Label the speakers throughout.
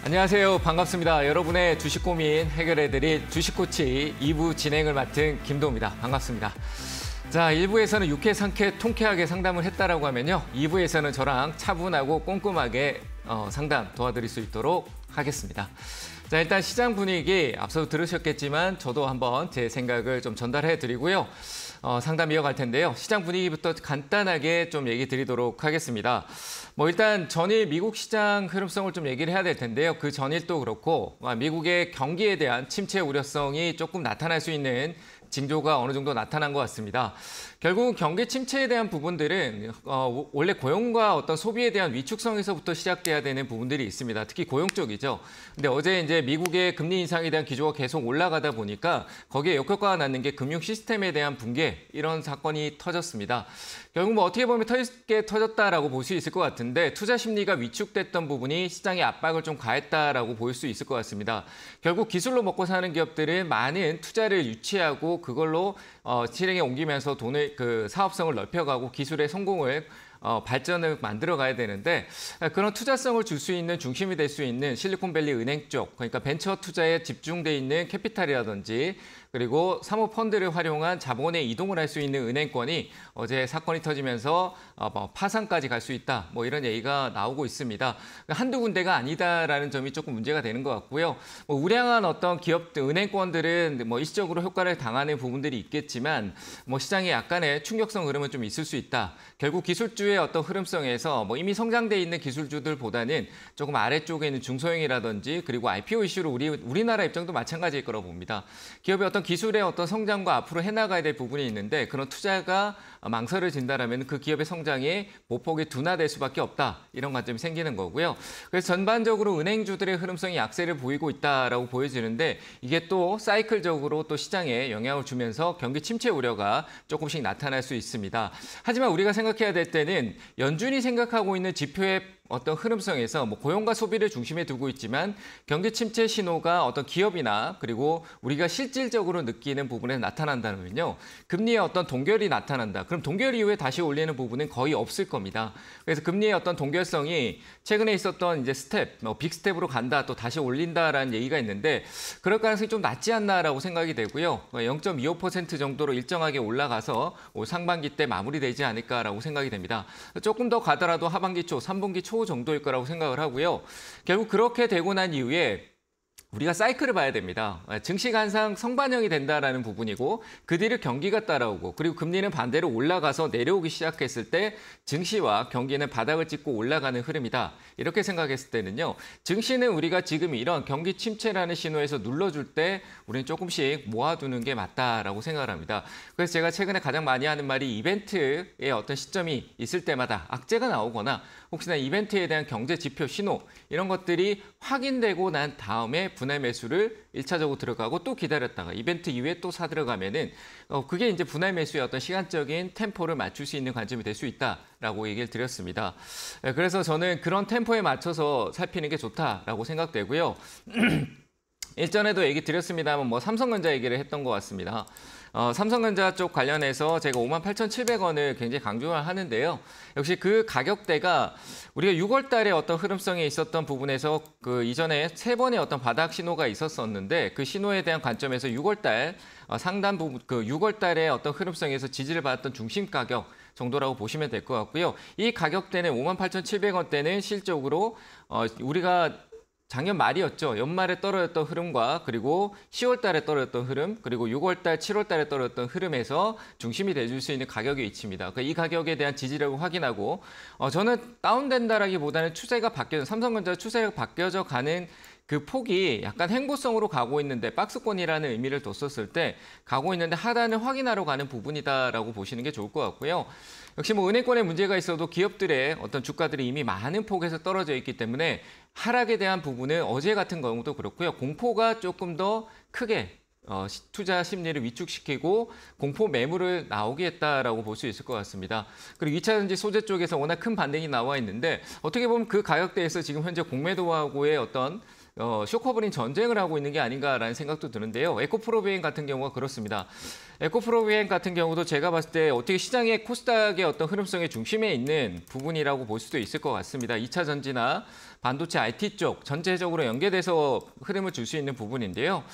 Speaker 1: 안녕하세요. 반갑습니다. 여러분의 주식 고민 해결해드릴 주식코치 2부 진행을 맡은 김도우입니다. 반갑습니다. 자, 1부에서는 유쾌, 상쾌, 통쾌하게 상담을 했다라고 하면요. 2부에서는 저랑 차분하고 꼼꼼하게 상담 도와드릴 수 있도록 하겠습니다. 자, 일단 시장 분위기 앞서 들으셨겠지만 저도 한번 제 생각을 좀 전달해 드리고요. 상담 이어갈 텐데요. 시장 분위기부터 간단하게 좀 얘기 드리도록 하겠습니다. 일단 전일 미국 시장 흐름성을 좀 얘기를 해야 될 텐데요. 그 전일도 그렇고 미국의 경기에 대한 침체 우려성이 조금 나타날 수 있는 징조가 어느 정도 나타난 것 같습니다. 결국 경기 침체에 대한 부분들은 원래 고용과 어떤 소비에 대한 위축성에서부터 시작돼야 되는 부분들이 있습니다. 특히 고용 쪽이죠. 근데 어제 이제 미국의 금리 인상에 대한 기조가 계속 올라가다 보니까 거기에 역효과가 났는 게 금융 시스템에 대한 붕괴, 이런 사건이 터졌습니다. 결국 어떻게 보면 터졌게 터졌다라고 볼 수 있을 것 같은데 투자 심리가 위축됐던 부분이 시장의 압박을 좀 가했다라고 볼 수 있을 것 같습니다. 결국 기술로 먹고 사는 기업들은 많은 투자를 유치하고 그걸로 실행에 옮기면서 돈을 사업성을 넓혀가고 기술의 성공을 발전을 만들어 가야 되는데 그런 투자성을 줄 수 있는 중심이 될 수 있는 실리콘밸리 은행 쪽, 그러니까 벤처 투자에 집중돼 있는 캐피탈이라든지 그리고 사모펀드를 활용한 자본의 이동을 할 수 있는 은행권이 어제 사건이 터지면서 파산까지 갈 수 있다, 이런 얘기가 나오고 있습니다. 한두 군데가 아니다라는 점이 조금 문제가 되는 것 같고요. 우량한 어떤 기업들, 은행권들은 일시적으로 효과를 당하는 부분들이 있겠지만 시장에 약간의 충격성 흐름은 좀 있을 수 있다. 결국 기술주의 어떤 흐름성에서 이미 성장돼 있는 기술주들보다는 조금 아래쪽에 있는 중소형이라든지 그리고 IPO 이슈로 우리나라 입장도 마찬가지일 거라고 봅니다. 기업의 어떤 기술의 어떤 성장과 앞으로 해나가야 될 부분이 있는데 그런 투자가 망설여진다라면 그 기업의 성장이 보폭이 둔화될 수밖에 없다, 이런 관점이 생기는 거고요. 그래서 전반적으로 은행주들의 흐름성이 약세를 보이고 있다라고 보여지는데 이게 또 사이클적으로 또 시장에 영향을 주면서 경기 침체 우려가 조금씩 나타날 수 있습니다. 하지만 우리가 생각해야 될 때는 연준이 생각하고 있는 지표의 어떤 흐름성에서 고용과 소비를 중심에 두고 있지만 경기 침체 신호가 어떤 기업이나 그리고 우리가 실질적으로 느끼는 부분에 나타난다면요. 금리의 어떤 동결이 나타난다. 그럼 동결 이후에 다시 올리는 부분은 거의 없을 겁니다. 그래서 금리의 어떤 동결성이 최근에 있었던 이제 빅 스텝으로 간다, 또 다시 올린다라는 얘기가 있는데 그럴 가능성이 좀 낮지 않나라고 생각이 되고요. 0.25% 정도로 일정하게 올라가서 올 상반기 때 마무리되지 않을까라고 생각이 됩니다. 조금 더 가더라도 하반기 초, 3분기 초 정도일 거라고 생각을 하고요. 결국 그렇게 되고 난 이후에 우리가 사이클을 봐야 됩니다. 증시가 항상 성반영이 된다라는 부분이고 그 뒤를 경기가 따라오고 그리고 금리는 반대로 올라가서 내려오기 시작했을 때 증시와 경기는 바닥을 찍고 올라가는 흐름이다. 이렇게 생각했을 때는요. 증시는 우리가 지금 이런 경기 침체라는 신호에서 눌러줄 때 우리는 조금씩 모아두는 게 맞다라고 생각을 합니다. 그래서 제가 최근에 가장 많이 하는 말이 이벤트의 어떤 시점이 있을 때마다 악재가 나오거나 혹시나 이벤트에 대한 경제 지표 신호 이런 것들이 확인되고 난 다음에 분할 매수를 1차적으로 들어가고 또 기다렸다가 이벤트 이후에 또 사 들어가면은 그게 이제 분할 매수의 어떤 시간적인 템포를 맞출 수 있는 관점이 될 수 있다라고 얘기를 드렸습니다. 그래서 저는 그런 템포에 맞춰서 살피는 게 좋다라고 생각되고요. 일전에도 얘기 드렸습니다만 삼성전자 얘기를 했던 것 같습니다. 삼성전자 쪽 관련해서 제가 58,700원을 굉장히 강조를 하는데요. 역시 그 가격대가 우리가 6월 달에 어떤 흐름성에 있었던 부분에서 그 이전에 3번의 어떤 바닥 신호가 있었었는데 그 신호에 대한 관점에서 6월 달 상단 부분, 그 6월 달에 어떤 흐름성에서 지지를 받았던 중심 가격 정도라고 보시면 될 것 같고요. 이 가격대는 58,700원대는 실적으로 우리가 작년 말이었죠. 연말에 떨어졌던 흐름과 그리고 10월 달에 떨어졌던 흐름, 그리고 6월 달, 7월 달에 떨어졌던 흐름에서 중심이 돼줄 수 있는 가격의 위치입니다. 그러니까 이 가격에 대한 지지력을 확인하고 저는 다운된다라기보다는 삼성전자 추세가 바뀌어져 가는 그 폭이 약간 횡보성으로 가고 있는데 박스권이라는 의미를 뒀었을 때 가고 있는데 하단을 확인하러 가는 부분이다라고 보시는 게 좋을 것 같고요. 역시 은행권에 문제가 있어도 기업들의 어떤 주가들이 이미 많은 폭에서 떨어져 있기 때문에 하락에 대한 부분은 어제 같은 경우도 그렇고요. 공포가 조금 더 크게 투자 심리를 위축시키고 공포 매물을 나오게 했다라고 볼 수 있을 것 같습니다. 그리고 2차전지 소재 쪽에서 워낙 큰 반등이 나와 있는데 어떻게 보면 그 가격대에서 지금 현재 공매도하고의 어떤 쇼커버링 전쟁을 하고 있는 게 아닌가라는 생각도 드는데요. 에코프로비엔 같은 경우가 그렇습니다. 에코프로비엔 같은 경우도 제가 봤을 때 어떻게 시장의 코스닥의 어떤 흐름성의 중심에 있는 부분이라고 볼 수도 있을 것 같습니다. 2차 전지나 반도체 IT 쪽 전체적으로 연계돼서 흐름을 줄 수 있는 부분인데요.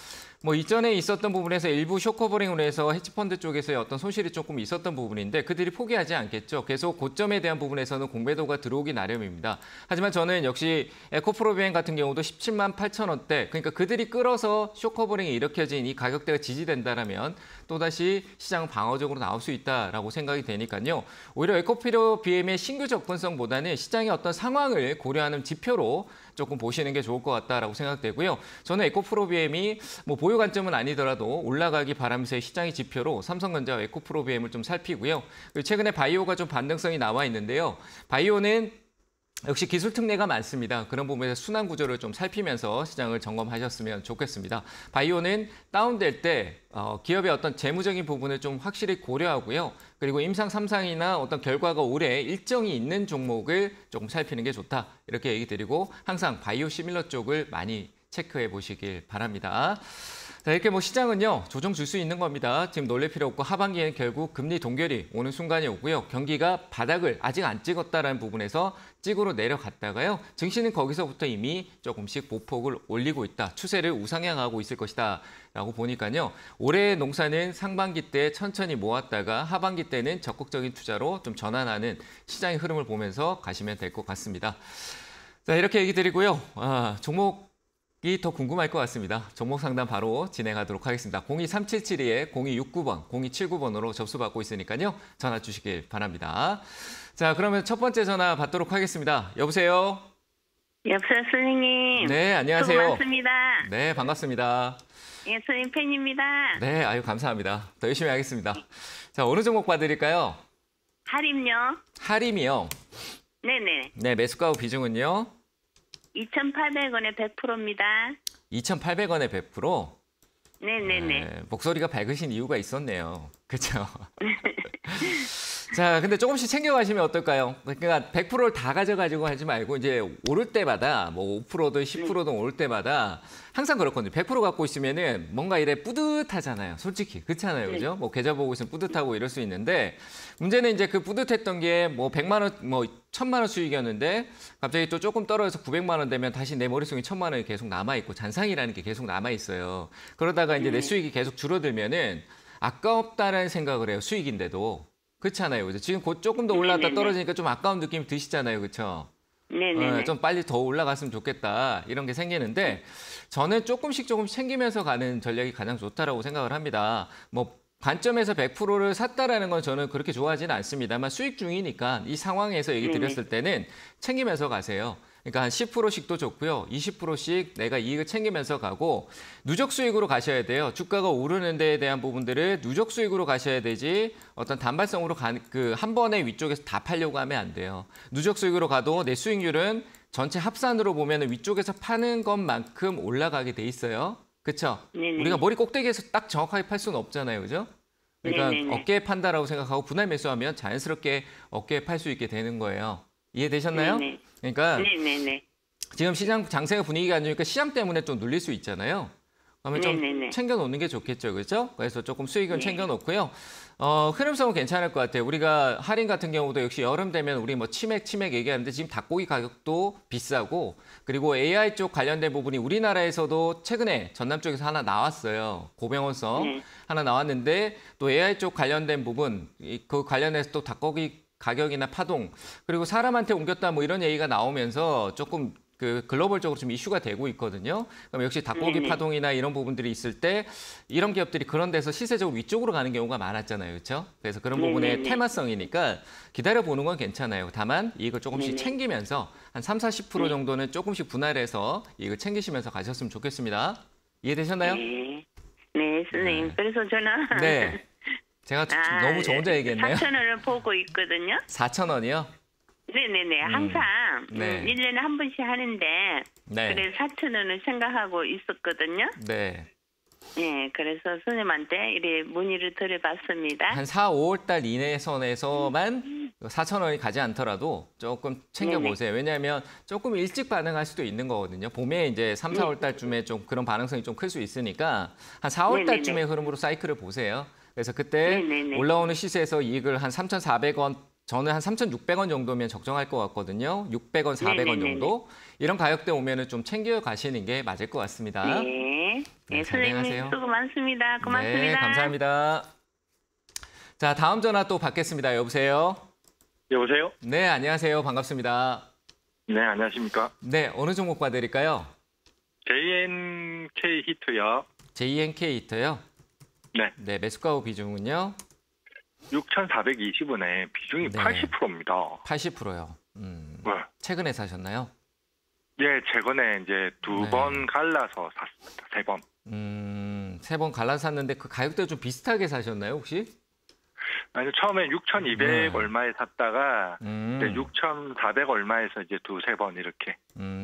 Speaker 1: 뭐 이전에 있었던 부분에서 일부 쇼커버링으로 해서 헤지펀드 쪽에서의 어떤 손실이 조금 있었던 부분인데 그들이 포기하지 않겠죠. 계속 고점에 대한 부분에서는 공매도가 들어오기 나름입니다. 하지만 저는 역시 에코프로비엔 같은 경우도 17만 8천 원대, 그러니까 그들이 끌어서 쇼커버링이 일으켜진 이 가격대가 지지된다라면 또다시 시장은 방어적으로 나올 수 있다라고 생각이 되니까요. 오히려 에코프로비엠의 신규 접근성보다는 시장의 어떤 상황을 고려하는 지표로 조금 보시는 게 좋을 것 같다라고 생각되고요. 저는 에코프로비엠이 뭐 보유 관점은 아니더라도 올라가기 바라면서의 시장의 지표로 삼성전자와 에코프로비엠을 좀 살피고요. 그리고 최근에 바이오가 좀 반등성이 나와 있는데요. 바이오는 역시 기술 특례가 많습니다. 그런 부분에서 순환 구조를 좀 살피면서 시장을 점검하셨으면 좋겠습니다. 바이오는 다운될 때 기업의 어떤 재무적인 부분을 좀 확실히 고려하고요. 그리고 임상 3상이나 어떤 결과가 올해 일정이 있는 종목을 조금 살피는 게 좋다. 이렇게 얘기 드리고 항상 바이오 시밀러 쪽을 많이 체크해 보시길 바랍니다. 자, 이렇게 뭐 시장은요, 조정 줄 수 있는 겁니다. 지금 놀랄 필요 없고 하반기에는 결국 금리 동결이 오는 순간이 오고요. 경기가 바닥을 아직 안 찍었다라는 부분에서 찍으로 내려갔다가요. 증시는 거기서부터 이미 조금씩 보폭을 올리고 있다. 추세를 우상향하고 있을 것이다. 라고 보니까요. 올해 농사는 상반기 때 천천히 모았다가 하반기 때는 적극적인 투자로 좀 전환하는 시장의 흐름을 보면서 가시면 될 것 같습니다. 자, 이렇게 얘기 드리고요. 종목 이 더 궁금할 것 같습니다. 종목 상담 바로 진행하도록 하겠습니다. 02377에 0269번, 0279번으로 접수 받고 있으니까요. 전화 주시길 바랍니다. 자, 그러면 첫 번째 전화 받도록 하겠습니다. 여보세요?
Speaker 2: 여보세요, 선생님.
Speaker 1: 네, 안녕하세요.
Speaker 2: 고맙습니다.
Speaker 1: 네, 반갑습니다.
Speaker 2: 예, 선생님 팬입니다.
Speaker 1: 네, 아유, 감사합니다. 더 열심히 하겠습니다. 자, 어느 종목 봐드릴까요?
Speaker 2: 할인요?
Speaker 1: 할인이요?
Speaker 2: 네네.
Speaker 1: 네, 매수가와 비중은요?
Speaker 2: 2,800원에 100%입니다.
Speaker 1: 2,800원에 100%?
Speaker 2: 네네네.
Speaker 1: 네, 목소리가 밝으신 이유가 있었네요. 그렇죠? 자, 근데 조금씩 챙겨가시면 어떨까요? 그러니까 100%를 다 가져가지고 하지 말고 이제 오를 때마다 뭐 5%든 10%든 오를 때마다 항상 그렇거든요. 100% 갖고 있으면은 뭔가 이래 뿌듯하잖아요. 솔직히. 그렇잖아요. 그죠? 뭐 계좌 보고 있으면 뿌듯하고 이럴 수 있는데 문제는 이제 그 뿌듯했던 게 뭐 100만 원, 뭐 1000만 원 수익이었는데 갑자기 또 조금 떨어져서 900만 원 되면 다시 내 머릿속에 1000만 원이 계속 남아있고 잔상이라는 게 계속 남아있어요. 그러다가 이제 내 수익이 계속 줄어들면은 아깝다는 생각을 해요. 수익인데도. 그렇잖아요. 그죠? 지금 곧 조금 더 올라갔다 떨어지니까 좀 아까운 느낌이 드시잖아요. 그렇죠?
Speaker 2: 네네.
Speaker 1: 좀 빨리 더 올라갔으면 좋겠다. 이런 게 생기는데 저는 조금씩 챙기면서 가는 전략이 가장 좋다라고 생각을 합니다. 뭐 관점에서 100%를 샀다라는 건 저는 그렇게 좋아하지는 않습니다만 수익 중이니까 이 상황에서 얘기 드렸을 때는 챙기면서 가세요. 그러니까 한 10%씩도 좋고요. 20%씩 내가 이익을 챙기면서 가고 누적 수익으로 가셔야 돼요. 주가가 오르는 데에 대한 부분들을 누적 수익으로 가셔야 되지 어떤 단발성으로 한 번에 위쪽에서 다 팔려고 하면 안 돼요. 누적 수익으로 가도 내 수익률은 전체 합산으로 보면 위쪽에서 파는 것만큼 올라가게 돼 있어요. 그렇죠? 우리가 머리 꼭대기에서 딱 정확하게 팔 수는 없잖아요. 그죠? 그러니까 어깨에 판다라고 생각하고 분할 매수하면 자연스럽게 어깨에 팔 수 있게 되는 거예요. 이해되셨나요?
Speaker 2: 네네.
Speaker 1: 그러니까
Speaker 2: 네네네.
Speaker 1: 지금 시장 장세가 분위기가 안 좋으니까 시장 때문에 좀 눌릴 수 있잖아요. 그러면 좀
Speaker 2: 네네네.
Speaker 1: 챙겨놓는 게 좋겠죠. 그렇죠? 그래서 조금 수익은 챙겨놓고요. 흐름성은 괜찮을 것 같아요. 우리가 할인 같은 경우도 역시 여름 되면 우리 뭐 치맥 얘기하는데 지금 닭고기 가격도 비싸고 그리고 AI 쪽 관련된 부분이 우리나라에서도 최근에 전남 쪽에서 하나 나왔어요. 고병원성 하나 나왔는데 또 AI 쪽 관련된 부분 그 관련해서 또 닭고기 가격이나 파동 그리고 사람한테 옮겼다 뭐 이런 얘기가 나오면서 조금 그 글로벌적으로 좀 이슈가 되고 있거든요. 그럼 역시 닭고기 파동이나 이런 부분들이 있을 때 이런 기업들이 그런 데서 시세적으로 위쪽으로 가는 경우가 많았잖아요. 그렇죠? 그래서 그런 부분의 테마성이니까 기다려보는 건 괜찮아요. 다만 이걸 조금씩 챙기면서 한 30-40% 정도는 조금씩 분할해서 이걸 챙기시면서 가셨으면 좋겠습니다. 이해되셨나요?
Speaker 2: 네, 선생님. 그래서 저는
Speaker 1: 네. 제가 너무 저 혼자 얘기했나요?
Speaker 2: 4,000원을 보고 있거든요.
Speaker 1: 4,000원이요?
Speaker 2: 네네네. 항상 1년에 한 번씩 하는데 그래서 4,000원을 생각하고 있었거든요.
Speaker 1: 네.
Speaker 2: 예, 그래서 스님한테 이래 문의를 드려봤습니다.
Speaker 1: 한 4, 5월 달 이내 선에서만 4천 원이 가지 않더라도 조금 챙겨보세요. 왜냐하면 조금 일찍 반응할 수도 있는 거거든요. 봄에 이제 3, 4월 달쯤에 좀 그런 반응성이 좀 클 수 있으니까 한 4월 달쯤의 흐름으로 사이클을 보세요. 그래서 그때 올라오는 시세에서 이익을 한 3,400원, 저는 한 3,600원 정도면 적정할 것 같거든요. 600원, 400원 정도. 이런 가격대 오면은 좀 챙겨 가시는 게 맞을 것 같습니다.
Speaker 2: 네. 네,
Speaker 1: 잘
Speaker 2: 선생님
Speaker 1: 행하세요.
Speaker 2: 수고 많습니다. 고맙습니다.
Speaker 1: 네, 감사합니다. 자, 다음 전화 또 받겠습니다. 여보세요?
Speaker 3: 여보세요?
Speaker 1: 네, 안녕하세요. 반갑습니다.
Speaker 3: 네, 안녕하십니까?
Speaker 1: 네, 어느 종목 봐드릴까요?
Speaker 3: JNK 히트요.
Speaker 1: JNK 히터요?
Speaker 3: 네.
Speaker 1: 네, 매수가후 비중은요?
Speaker 3: 6,420원에 비중이
Speaker 1: 네.
Speaker 3: 80%입니다.
Speaker 1: 80%요.
Speaker 3: 네.
Speaker 1: 최근에 사셨나요?
Speaker 3: 예, 최근에 이제 두
Speaker 1: 네.
Speaker 3: 번 갈라서 샀습니다. 세 번.
Speaker 1: 3번 갈라 샀는데 그 가격대 좀 비슷하게 사셨나요, 혹시?
Speaker 3: 아니, 처음에 6,200
Speaker 1: 네.
Speaker 3: 얼마에 샀다가
Speaker 1: 음.
Speaker 3: 이제 6,400 얼마에서 이제 두세 번 이렇게.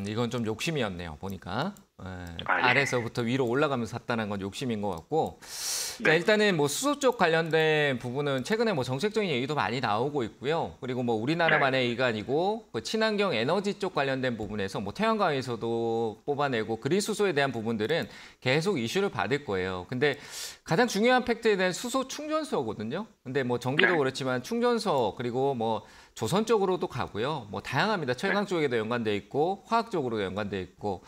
Speaker 1: 이건 좀 욕심이었네요, 보니까. 예,
Speaker 3: 예.
Speaker 1: 아래서부터 위로 올라가면서 샀다는 건 욕심인 것 같고. 자,
Speaker 3: 네.
Speaker 1: 일단은 뭐 수소 쪽 관련된 부분은 최근에 뭐 정책적인 얘기도 많이 나오고 있고요. 그리고 뭐 우리나라만의 이가 아니고 그 친환경 에너지 쪽 관련된 부분에서 뭐 태양광에서도 뽑아내고 그린 수소에 대한 부분들은 계속 이슈를 받을 거예요. 근데 가장 중요한 팩트에 대한 수소 충전소거든요. 근데 뭐 전기도
Speaker 3: 네.
Speaker 1: 그렇지만 충전소 그리고 뭐 조선 쪽으로도 가고요. 뭐 다양합니다. 철강 쪽에도 연관돼 있고 화학 쪽으로도 연관돼 있고.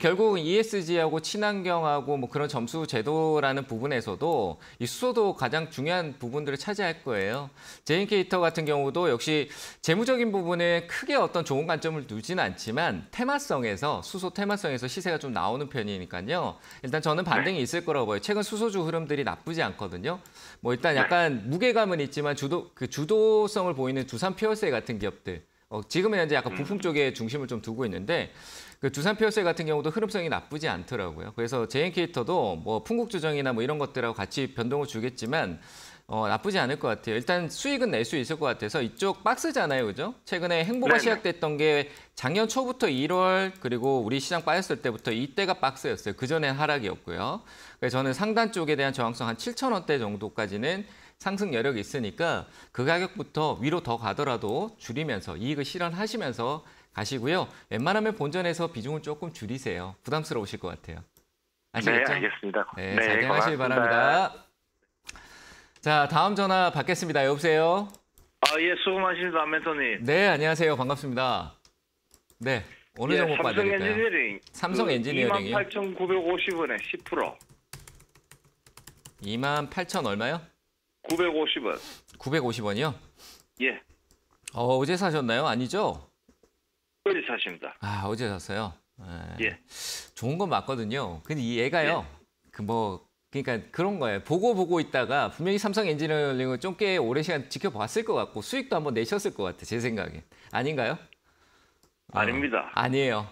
Speaker 1: 결국은 ESG하고 친환경하고 뭐 그런 점수 제도라는 부분에서도 이 수소도 가장 중요한 부분들을 차지할 거예요. JNK 히터 같은 경우도 역시 재무적인 부분에 크게 어떤 좋은 관점을 두지는 않지만 테마성에서 수소 테마성에서 시세가 좀 나오는 편이니까요. 일단 저는 반등이 있을 거라고 봐요. 최근 수소주 흐름들이 나쁘지 않거든요. 뭐 일단 약간 무게감은 있지만 주도성을 보이는 두산 피어셀 같은 기업들. 지금은 현재 약간 부품 쪽에 중심을 좀 두고 있는데 그 두산 피어셀 같은 경우도 흐름성이 나쁘지 않더라고요. 그래서 JNK 히터도 뭐 풍국주정이나 뭐 이런 것들하고 같이 변동을 주겠지만 나쁘지 않을 것 같아요. 일단 수익은 낼 수 있을 것 같아서 이쪽 박스잖아요, 그죠? 최근에 행보가
Speaker 3: 네네.
Speaker 1: 시작됐던 게 작년 초부터 1월 그리고 우리 시장 빠졌을 때부터 이때가 박스였어요. 그전엔 하락이었고요. 그래서 저는 상단 쪽에 대한 저항성 한 7,000원대 정도까지는 상승 여력이 있으니까 그 가격부터 위로 더 가더라도 줄이면서 이익을 실현하시면서 가시고요. 웬만하면 본전에서 비중을 조금 줄이세요. 부담스러우실 것 같아요. 아시겠죠?
Speaker 3: 네, 알겠습니다.
Speaker 1: 네, 잘 대응하시기
Speaker 3: 고맙습니다.
Speaker 1: 바랍니다. 자, 다음 전화 받겠습니다. 여보세요?
Speaker 4: 예, 수고 많으십니다, 멘토님.
Speaker 1: 네, 안녕하세요. 반갑습니다. 네, 어느 종목
Speaker 4: 삼성
Speaker 1: 봐드릴까요?
Speaker 4: 엔지니어링.
Speaker 1: 삼성 엔지니어링이요?
Speaker 4: 28,950원에 10%.
Speaker 1: 28,000 얼마요?
Speaker 4: 950원.
Speaker 1: 950원이요?
Speaker 4: 예,
Speaker 1: 어제 사셨나요? 아니죠?
Speaker 4: 어디 사십니다.
Speaker 1: 아, 어제 샀어요.
Speaker 4: 예.
Speaker 1: 좋은 건 맞거든요. 근데 이 얘가요. 그러니까 그런 거예요. 보고 있다가 분명히 삼성 엔지니어링을 좀 꽤 오랜 시간 지켜봤을 것 같고 수익도 한번 내셨을 것 같아. 제 생각엔. 아닌가요?
Speaker 4: 아닙니다.
Speaker 1: 아니에요.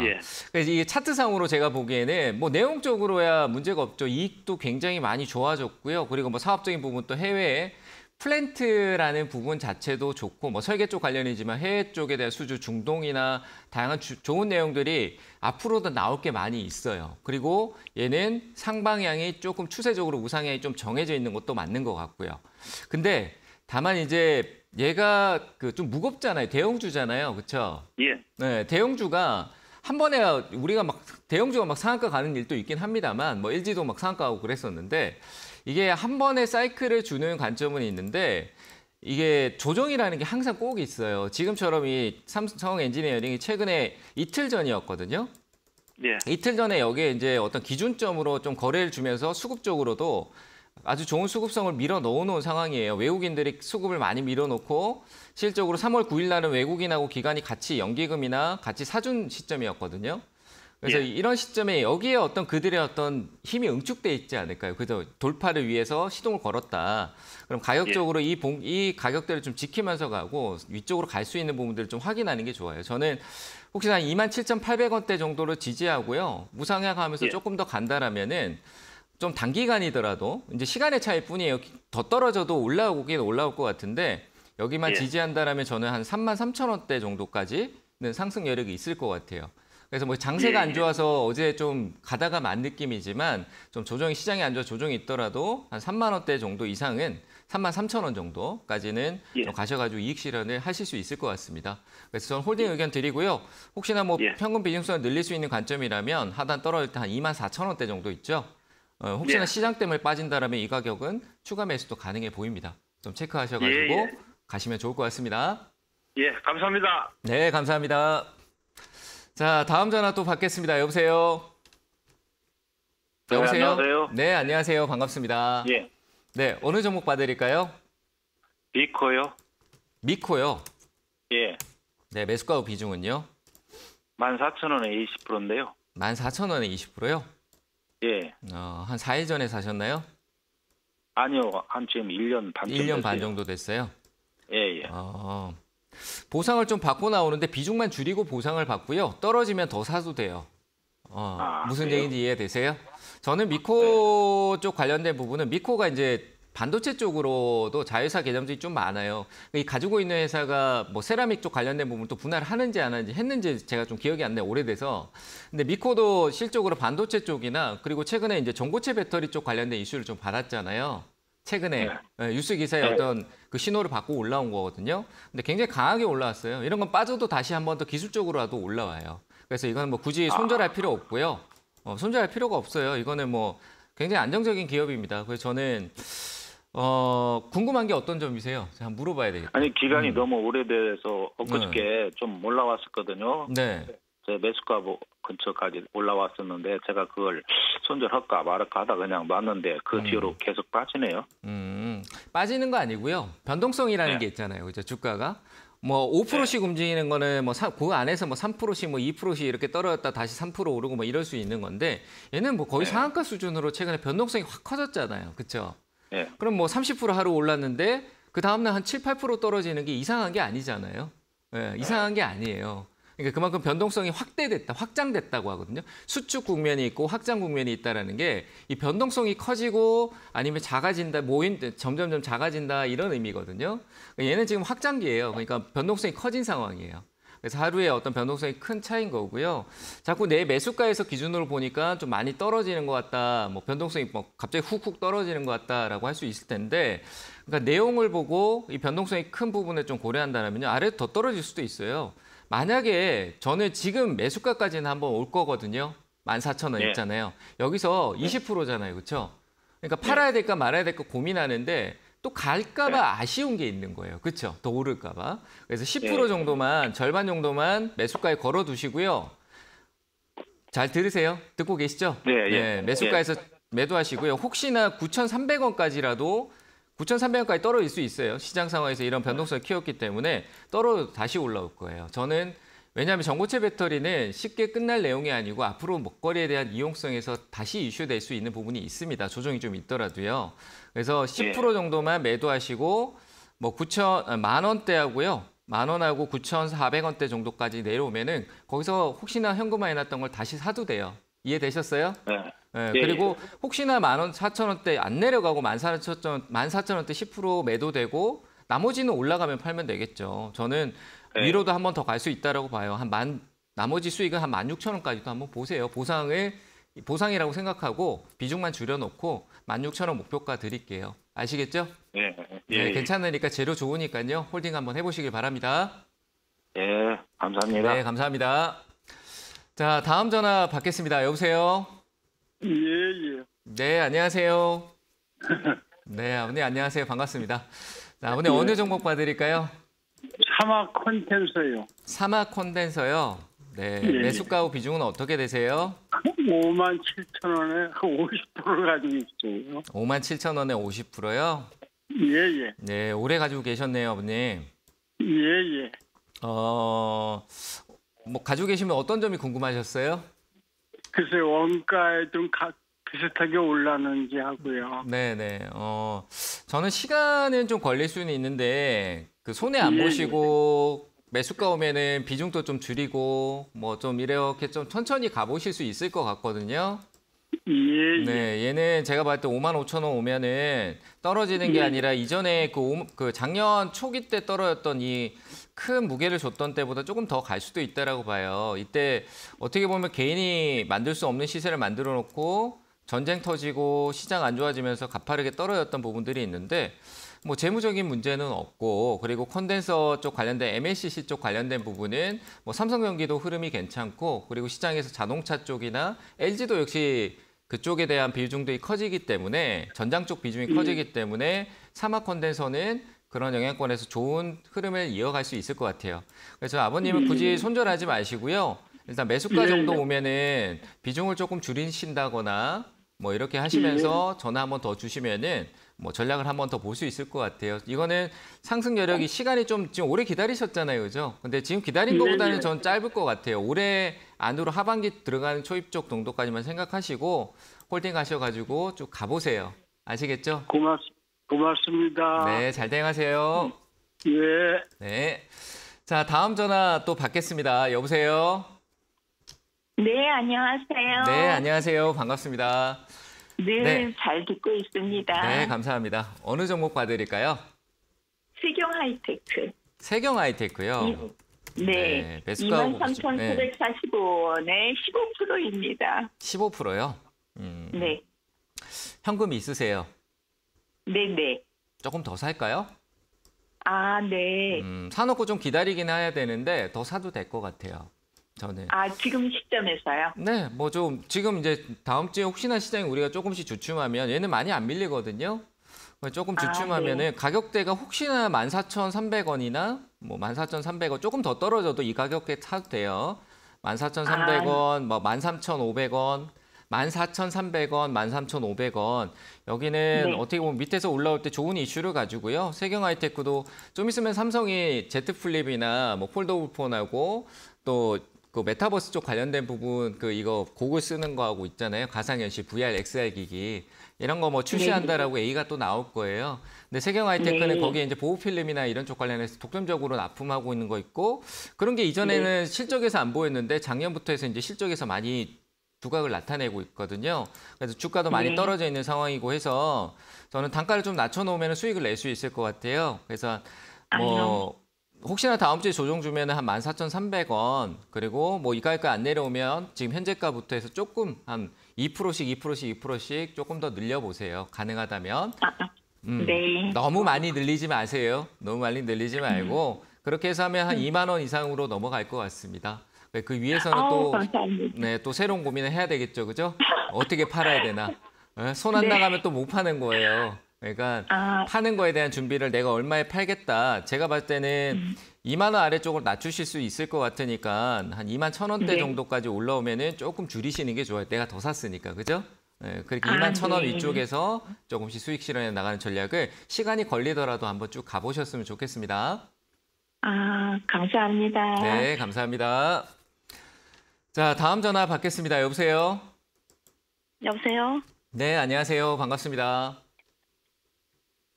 Speaker 4: 예.
Speaker 1: 그래서 이게 차트상으로 제가 보기에는 뭐 내용적으로야 문제가 없죠. 이익도 굉장히 많이 좋아졌고요. 그리고 뭐 사업적인 부분 또 해외에 플랜트라는 부분 자체도 좋고 뭐 설계 쪽 관련이지만 해외 쪽에 대한 수주 중동이나 다양한 좋은 내용들이 앞으로도 나올 게 많이 있어요. 그리고 얘는 상방향이 조금 추세적으로 우상향이 좀 정해져 있는 것도 맞는 것 같고요. 근데 다만 이제 얘가 좀 무겁잖아요. 대형주잖아요. 그렇죠?
Speaker 4: 예.
Speaker 1: 네, 대형주가 한 번에 우리가 막 대형주가 막 상한가 가는 일도 있긴 합니다만 뭐 LG도 막 상한가 가고 그랬었는데 이게 한 번에 사이클을 주는 관점은 있는데 이게 조정이라는 게 항상 꼭 있어요. 지금처럼 이 삼성 엔지니어링이 최근에 이틀 전이었거든요.
Speaker 4: 예.
Speaker 1: 이틀 전에 여기에 이제 어떤 기준점으로 좀 거래를 주면서 수급 쪽으로도 아주 좋은 수급성을 밀어 넣어놓은 상황이에요. 외국인들이 수급을 많이 밀어놓고 실적으로 3월 9일 날은 외국인하고 기관이 같이 연기금이나 같이 사준 시점이었거든요. 그래서
Speaker 4: 예.
Speaker 1: 이런 시점에 여기에 어떤 그들의 어떤 힘이 응축돼 있지 않을까요? 그래서 돌파를 위해서 시동을 걸었다. 그럼 가격적으로 이 가격대를 좀 지키면서 가고 위쪽으로 갈 수 있는 부분들을 좀 확인하는 게 좋아요. 저는 혹시나 27,800원대 정도를 지지하고요. 무상향하면서
Speaker 4: 예.
Speaker 1: 조금 더 간다라면은 좀 단기간이더라도 이제 시간의 차이일 뿐이에요. 더 떨어져도 올라오긴 올라올 것 같은데 여기만
Speaker 4: 예.
Speaker 1: 지지한다라면 저는 한 33,000원대 정도까지는 상승 여력이 있을 것 같아요. 그래서 뭐 장세가
Speaker 4: 예,
Speaker 1: 안 좋아서 어제 좀 가다가 만 느낌이지만 좀 조정이 시장이 안 좋아 조정이 있더라도 한 3만 원대 정도 이상은 3만 3천 원 정도까지는
Speaker 4: 예.
Speaker 1: 좀 가셔가지고 이익 실현을 하실 수 있을 것 같습니다. 그래서 저는 홀딩 의견 드리고요. 혹시나 뭐
Speaker 4: 예.
Speaker 1: 평균 비중수를 늘릴 수 있는 관점이라면 하단 떨어질 때 한 2만 4천 원대 정도 있죠. 혹시나
Speaker 4: 예.
Speaker 1: 시장 때문에 빠진다라면 이 가격은 추가 매수도 가능해 보입니다. 좀 체크하셔가지고
Speaker 4: 예, 예.
Speaker 1: 가시면 좋을 것 같습니다.
Speaker 4: 예, 감사합니다.
Speaker 1: 네, 감사합니다. 자, 다음 전화 또 받겠습니다. 여보세요?
Speaker 4: 네,
Speaker 1: 여보세요?
Speaker 4: 안녕하세요.
Speaker 1: 네, 안녕하세요. 반갑습니다.
Speaker 4: 예,
Speaker 1: 네, 어느 종목 봐드릴까요?
Speaker 4: 비코요.
Speaker 1: 미코요.
Speaker 4: 예,
Speaker 1: 네, 매수가 비중은요?
Speaker 4: 14,000원에 20%인데요.
Speaker 1: 14,000원에 20%요?
Speaker 4: 예,
Speaker 1: 한 4일 전에 사셨나요?
Speaker 4: 아니요, 한 지금 1년 반.
Speaker 1: 1년 반
Speaker 4: 됐어요.
Speaker 1: 정도 됐어요?
Speaker 4: 예, 예.
Speaker 1: 보상을 좀 받고 나오는데 비중만 줄이고 보상을 받고요. 떨어지면 더 사도 돼요. 무슨
Speaker 4: 그래요?
Speaker 1: 얘기인지 이해되세요? 저는 미코 쪽 관련된 부분은 미코가 이제 반도체 쪽으로도 자회사 개념들이 좀 많아요. 이 가지고 있는 회사가 뭐 세라믹 쪽 관련된 부분 또 분할을 하는지 안 하는지 했는지 제가 좀 기억이 안 나요. 오래돼서. 근데 미코도 실적으로 반도체 쪽이나 그리고 최근에 이제 전고체 배터리 쪽 관련된 이슈를 좀 받았잖아요. 최근에 뉴스 기사에 어떤 그 신호를 받고 올라온 거거든요. 근데 굉장히 강하게 올라왔어요. 이런 건 빠져도 다시 한 번 더 기술적으로라도 올라와요. 그래서 이건 뭐 굳이 손절할 필요 없고요. 손절할 필요가 없어요. 이거는 뭐 굉장히 안정적인 기업입니다. 그래서 저는 궁금한 게 어떤 점이세요? 제가 한번 물어봐야 되겠다.
Speaker 4: 아니, 기간이 너무 오래돼서 엊그저께 좀 올라왔었거든요.
Speaker 1: 네.
Speaker 4: 제 매수가 근처까지 올라왔었는데 제가 그걸 손절할까 말할까 하다 그냥 놨는데 그 뒤로 계속 빠지네요.
Speaker 1: 빠지는 거 아니고요. 변동성이라는
Speaker 4: 네.
Speaker 1: 게 있잖아요. 그죠? 주가가. 뭐 5%씩 움직이는 거는 뭐 그 안에서 뭐 3%씩 뭐 2%씩 이렇게 떨어졌다 다시 3% 오르고 뭐 이럴 수 있는 건데 얘는 뭐 거의 상한가 수준으로 최근에 변동성이 확 커졌잖아요. 그렇죠?
Speaker 4: 예.
Speaker 1: 그럼 뭐 30% 하루 올랐는데 그 다음날 한 7, 8% 떨어지는 게 이상한 게 아니잖아요. 예, 이상한 게 아니에요. 그러니까 그만큼 변동성이 확대됐다, 확장됐다고 하거든요. 수축 국면이 있고 확장 국면이 있다라는 게 이 변동성이 커지고 아니면 작아진다, 점점점 작아진다 이런 의미거든요. 얘는 지금 확장기예요. 그러니까 변동성이 커진 상황이에요. 그래서 하루에 어떤 변동성이 큰 차이인 거고요. 자꾸 내 매수가에서 기준으로 보니까 좀 많이 떨어지는 것 같다. 뭐 변동성이 뭐 갑자기 훅훅 떨어지는 것 같다라고 할 수 있을 텐데, 그러니까 내용을 보고 이 변동성이 큰 부분을 좀 고려한다면요, 아래 더 떨어질 수도 있어요. 만약에 저는 지금 매수가까지는 한번 올 거거든요. 14,000원
Speaker 4: 네.
Speaker 1: 있잖아요. 여기서 20%잖아요. 그렇죠? 그러니까 팔아야 될까 말아야 될까 고민하는데 또 갈까 봐 아쉬운 게 있는 거예요. 그렇죠? 더 오를까 봐. 그래서 10% 정도만, 절반 정도만 매수가에 걸어 두시고요. 잘 들으세요? 듣고 계시죠?
Speaker 4: 네, 예.
Speaker 1: 매수가에서 매도하시고요. 혹시나 9,300원까지라도 9,300원까지 떨어질 수 있어요. 시장 상황에서 이런 변동성을 키웠기 때문에 떨어져도 다시 올라올 거예요. 저는 왜냐하면 전고체 배터리는 쉽게 끝날 내용이 아니고 앞으로 먹거리에 대한 이용성에서 다시 이슈될 수 있는 부분이 있습니다. 조정이 좀 있더라도요. 그래서 10% 정도만 매도하시고 뭐 10,000만 원대 하고요. 10,000원하고 9,400원대 정도까지 내려오면은 거기서 혹시나 현금화 해놨던 걸 다시 사도 돼요. 이해되셨어요?
Speaker 4: 네.
Speaker 1: 네,
Speaker 4: 예,
Speaker 1: 그리고 혹시나 14,000원대 안 내려가고 14,000원대 10% 매도되고 나머지는 올라가면 팔면 되겠죠. 저는 위로도 한 번 더 갈 수 있다라고 봐요. 나머지 수익은 한 16,000원까지도 한번 보세요. 보상이라고 생각하고 비중만 줄여놓고 16,000원 목표가 드릴게요. 아시겠죠?
Speaker 4: 예.
Speaker 1: 네, 괜찮으니까 재료 좋으니까요. 홀딩 한번 해보시길 바랍니다.
Speaker 4: 예, 감사합니다.
Speaker 1: 네, 감사합니다. 자, 다음 전화 받겠습니다. 여보세요?
Speaker 5: 예.
Speaker 1: 네, 안녕하세요. 네, 아버님 안녕하세요. 반갑습니다. 자, 아버님 어느 종목 봐드릴까요?
Speaker 5: 사막 콘텐서요.
Speaker 1: 사막 콘덴서요. 네,
Speaker 5: 예.
Speaker 1: 매수가 비중은 어떻게 되세요?
Speaker 5: 57,000원에 50% 가지고 있어요.
Speaker 1: 57,000원에 50%요?
Speaker 5: 예.
Speaker 1: 네, 오래 가지고 계셨네요, 아버님.
Speaker 5: 예.
Speaker 1: 뭐 가지고 계시면 어떤 점이 궁금하셨어요?
Speaker 5: 글쎄 원가에 좀 비슷하게 올랐는지 하고요.
Speaker 1: 네네. 저는 시간은 좀 걸릴 수는 있는데 그 손해 안
Speaker 5: 예,
Speaker 1: 보시고 매수가 오면은 비중도 좀 줄이고 뭐 좀 이렇게 좀 천천히 가보실 수 있을 것 같거든요.
Speaker 5: 예, 예.
Speaker 1: 네, 얘는 제가 봤을 때 5만 5천 원 오면은 떨어지는 게 아니라 이전에 그 작년 초기 때 떨어졌던 이 큰 무게를 줬던 때보다 조금 더 갈 수도 있다라고 봐요. 이때 어떻게 보면 개인이 만들 수 없는 시세를 만들어 놓고 전쟁 터지고 시장 안 좋아지면서 가파르게 떨어졌던 부분들이 있는데 뭐 재무적인 문제는 없고 그리고 콘덴서 쪽 관련된 MLCC 쪽 관련된 부분은 뭐 삼성전기도 흐름이 괜찮고 그리고 시장에서 자동차 쪽이나 LG도 역시 그쪽에 대한 비중들이 커지기 때문에 전장 쪽 비중이 커지기 때문에 사막 콘덴서는 그런 영향권에서 좋은 흐름을 이어갈 수 있을 것 같아요. 그래서 아버님은 굳이 손절하지 마시고요. 일단 매수가 정도 오면은 비중을 조금 줄이신다거나 뭐 이렇게 하시면서 전화 한번 더 주시면은 뭐 전략을 한번 더 볼 수 있을 것 같아요. 이거는 상승 여력이 시간이 좀 지금 오래 기다리셨잖아요, 그죠? 근데 지금 기다린 것보다는 전 짧을 것 같아요. 올해 안으로 하반기 들어가는 초입 쪽 정도까지만 생각하시고 홀딩 하셔가지고 쭉 가보세요. 아시겠죠?
Speaker 5: 고맙습니다.
Speaker 1: 네, 잘 대응하세요.
Speaker 5: 예.
Speaker 1: 네. 자, 다음 전화 또 받겠습니다. 여보세요?
Speaker 6: 네, 안녕하세요.
Speaker 1: 네, 안녕하세요. 반갑습니다.
Speaker 6: 늘
Speaker 1: 네.
Speaker 6: 잘 듣고 있습니다.
Speaker 1: 네, 감사합니다. 어느 종목 봐드릴까요?
Speaker 6: 세경 하이테크.
Speaker 1: 세경 하이테크요.
Speaker 6: 네.
Speaker 1: 매수가
Speaker 6: 23,945원에 15%입니다.
Speaker 1: 15%요?
Speaker 6: 네.
Speaker 1: 현금 있으세요?
Speaker 6: 네네.
Speaker 1: 조금 더 살까요?
Speaker 6: 아, 네.
Speaker 1: 사놓고 좀 기다리긴 해야 되는데 더 사도 될 것 같아요. 저는.
Speaker 6: 아, 지금 시점에서요?
Speaker 1: 네, 뭐 좀 지금 이제 다음 주에 혹시나 시장이 우리가 조금씩 주춤하면 얘는 많이 안 밀리거든요. 조금 주춤하면은
Speaker 6: 네.
Speaker 1: 가격대가 혹시나 14,300원이나 뭐 14,300원 조금 더 떨어져도 이 가격대 사도 돼요. 14,300원, 뭐 13,500원, 14,300원, 13,500원. 여기는
Speaker 6: 네.
Speaker 1: 어떻게 보면 밑에서 올라올 때 좋은 이슈를 가지고요. 세경 하이테크도 좀 있으면 삼성이 Z 플립이나 뭐 폴더블 폰하고 또 그 메타버스 쪽 관련된 부분 그 이거 고글 쓰는 거 하고 있잖아요. 가상현실 VR, XR 기기 이런 거 뭐 출시한다라고 A가 또 나올 거예요. 근데 세경 하이테크는
Speaker 6: 네.
Speaker 1: 거기에 이제 보호 필름이나 이런 쪽 관련해서 독점적으로 납품하고 있는 거 있고 그런 게 이전에는 실적에서 안 보였는데 작년부터 해서 이제 실적에서 많이 두각을 나타내고 있거든요. 그래서 주가도 많이 떨어져 있는 상황이고 해서 저는 단가를 좀 낮춰놓으면 수익을 낼 수 있을 것 같아요. 그래서 뭐 혹시나 다음 주에 조정 주면 한 14,300원 그리고 뭐 이 가격가 안 내려오면 지금 현재가부터 해서 조금 한 2%씩 조금 더 늘려보세요. 가능하다면.
Speaker 6: 네.
Speaker 1: 너무 많이 늘리지 마세요. 너무 많이 늘리지 말고 그렇게 해서 하면 한 2만 원 이상으로 넘어갈 것 같습니다. 그 위에서는 또,
Speaker 6: 감사합니다.
Speaker 1: 네, 또 새로운 고민을 해야 되겠죠, 그죠? 어떻게 팔아야 되나? 손 안 나가면 또 못 파는 거예요. 그러니까 파는 거에 대한 준비를 내가 얼마에 팔겠다. 제가 봤을 때는 2만 원 아래쪽으로 낮추실 수 있을 것 같으니까 한 2만 1,000원대
Speaker 6: 네.
Speaker 1: 정도까지 올라오면은 조금 줄이시는 게 좋아요. 내가 더 샀으니까, 그죠? 네, 그렇게 2만 1,000원
Speaker 6: 네.
Speaker 1: 위쪽에서 조금씩 수익 실현해 나가는 전략을 시간이 걸리더라도 한번 쭉 가보셨으면 좋겠습니다.
Speaker 6: 아, 감사합니다.
Speaker 1: 네, 감사합니다. 자, 다음 전화 받겠습니다. 여보세요?
Speaker 2: 여보세요?
Speaker 1: 네, 안녕하세요. 반갑습니다.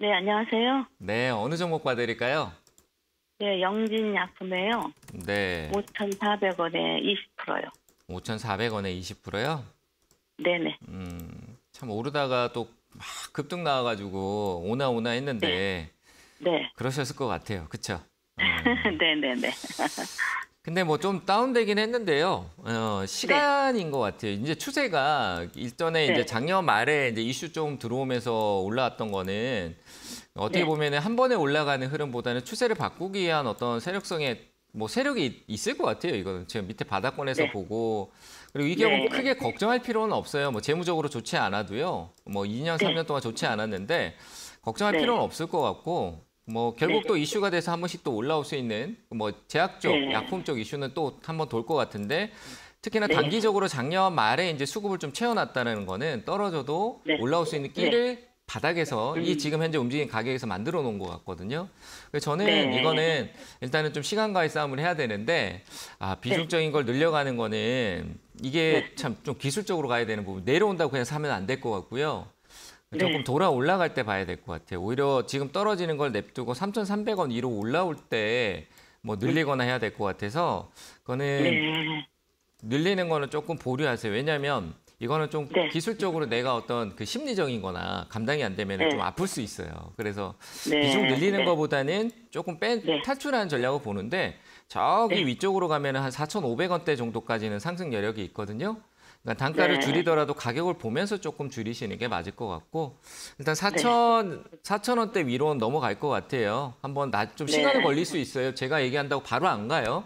Speaker 2: 네, 안녕하세요.
Speaker 1: 네, 어느 종목 봐드릴까요?
Speaker 2: 네, 영진약품에요.
Speaker 1: 네,
Speaker 2: 5,400원에 20%요.
Speaker 1: 5,400원에 20%요?
Speaker 2: 네네.
Speaker 1: 참 오르다가 또 막 급등 나와가지고 오나 했는데
Speaker 2: 네.
Speaker 1: 그러셨을 것 같아요. 그쵸?
Speaker 2: 네네네.
Speaker 1: 근데 뭐 좀 다운되긴 했는데요. 시간인 것 같아요. 이제 추세가 일전에
Speaker 2: 네.
Speaker 1: 이제 작년 말에 이제 이슈 좀 들어오면서 올라왔던 거는 어떻게
Speaker 2: 네.
Speaker 1: 보면 한 번에 올라가는 흐름보다는 추세를 바꾸기 위한 어떤 세력성의 뭐 세력이 있을 것 같아요. 이거는 지금 밑에 바닥권에서
Speaker 2: 네.
Speaker 1: 보고 그리고 이게
Speaker 2: 네.
Speaker 1: 뭐 크게 걱정할 필요는 없어요. 뭐 재무적으로 좋지 않아도요. 뭐 2년, 3년 동안 좋지 않았는데 걱정할
Speaker 2: 네.
Speaker 1: 필요는 없을 것 같고 뭐 결국
Speaker 2: 네.
Speaker 1: 또 이슈가 돼서 한 번씩 또 올라올 수 있는 뭐 제약 쪽,
Speaker 2: 네.
Speaker 1: 약품 쪽 이슈는 또 한 번 돌 것 같은데 특히나
Speaker 2: 네.
Speaker 1: 단기적으로 작년 말에 이제 수급을 좀 채워놨다는 거는 떨어져도
Speaker 2: 네.
Speaker 1: 올라올 수 있는 끼를 바닥에서 이 지금 현재 움직이는 가격에서 만들어 놓은 것 같거든요. 그래서 저는
Speaker 2: 네.
Speaker 1: 이거는 일단은 좀 시간과의 싸움을 해야 되는데 비중적인 걸 늘려가는 거는 이게 참 좀 기술적으로 가야 되는 부분. 내려온다고 그냥 사면 안 될 것 같고요. 조금
Speaker 2: 네.
Speaker 1: 돌아 올라갈 때 봐야 될 것 같아요. 오히려 지금 떨어지는 걸 냅두고 3,300원 위로 올라올 때 뭐 늘리거나 해야 될 것 같아서 그거는
Speaker 2: 네.
Speaker 1: 늘리는 거는 조금 보류하세요. 왜냐하면 이거는 좀
Speaker 2: 네.
Speaker 1: 기술적으로 내가 어떤 그 심리적인 거나 감당이 안 되면
Speaker 2: 네.
Speaker 1: 좀 아플 수 있어요. 그래서
Speaker 2: 네.
Speaker 1: 비중 늘리는
Speaker 2: 네.
Speaker 1: 것보다는 조금
Speaker 2: 네.
Speaker 1: 탈출하는 전략을 보는데 저기
Speaker 2: 네.
Speaker 1: 위쪽으로 가면 한 4,500원대 정도까지는 상승 여력이 있거든요. 그러니까 단가를
Speaker 2: 네.
Speaker 1: 줄이더라도 가격을 보면서 조금 줄이시는 게 맞을 것 같고 일단
Speaker 2: 네.
Speaker 1: 4,000원대 위로는 넘어갈 것 같아요. 한번 좀 시간이
Speaker 2: 네.
Speaker 1: 걸릴 수 있어요. 제가 얘기한다고 바로 안 가요.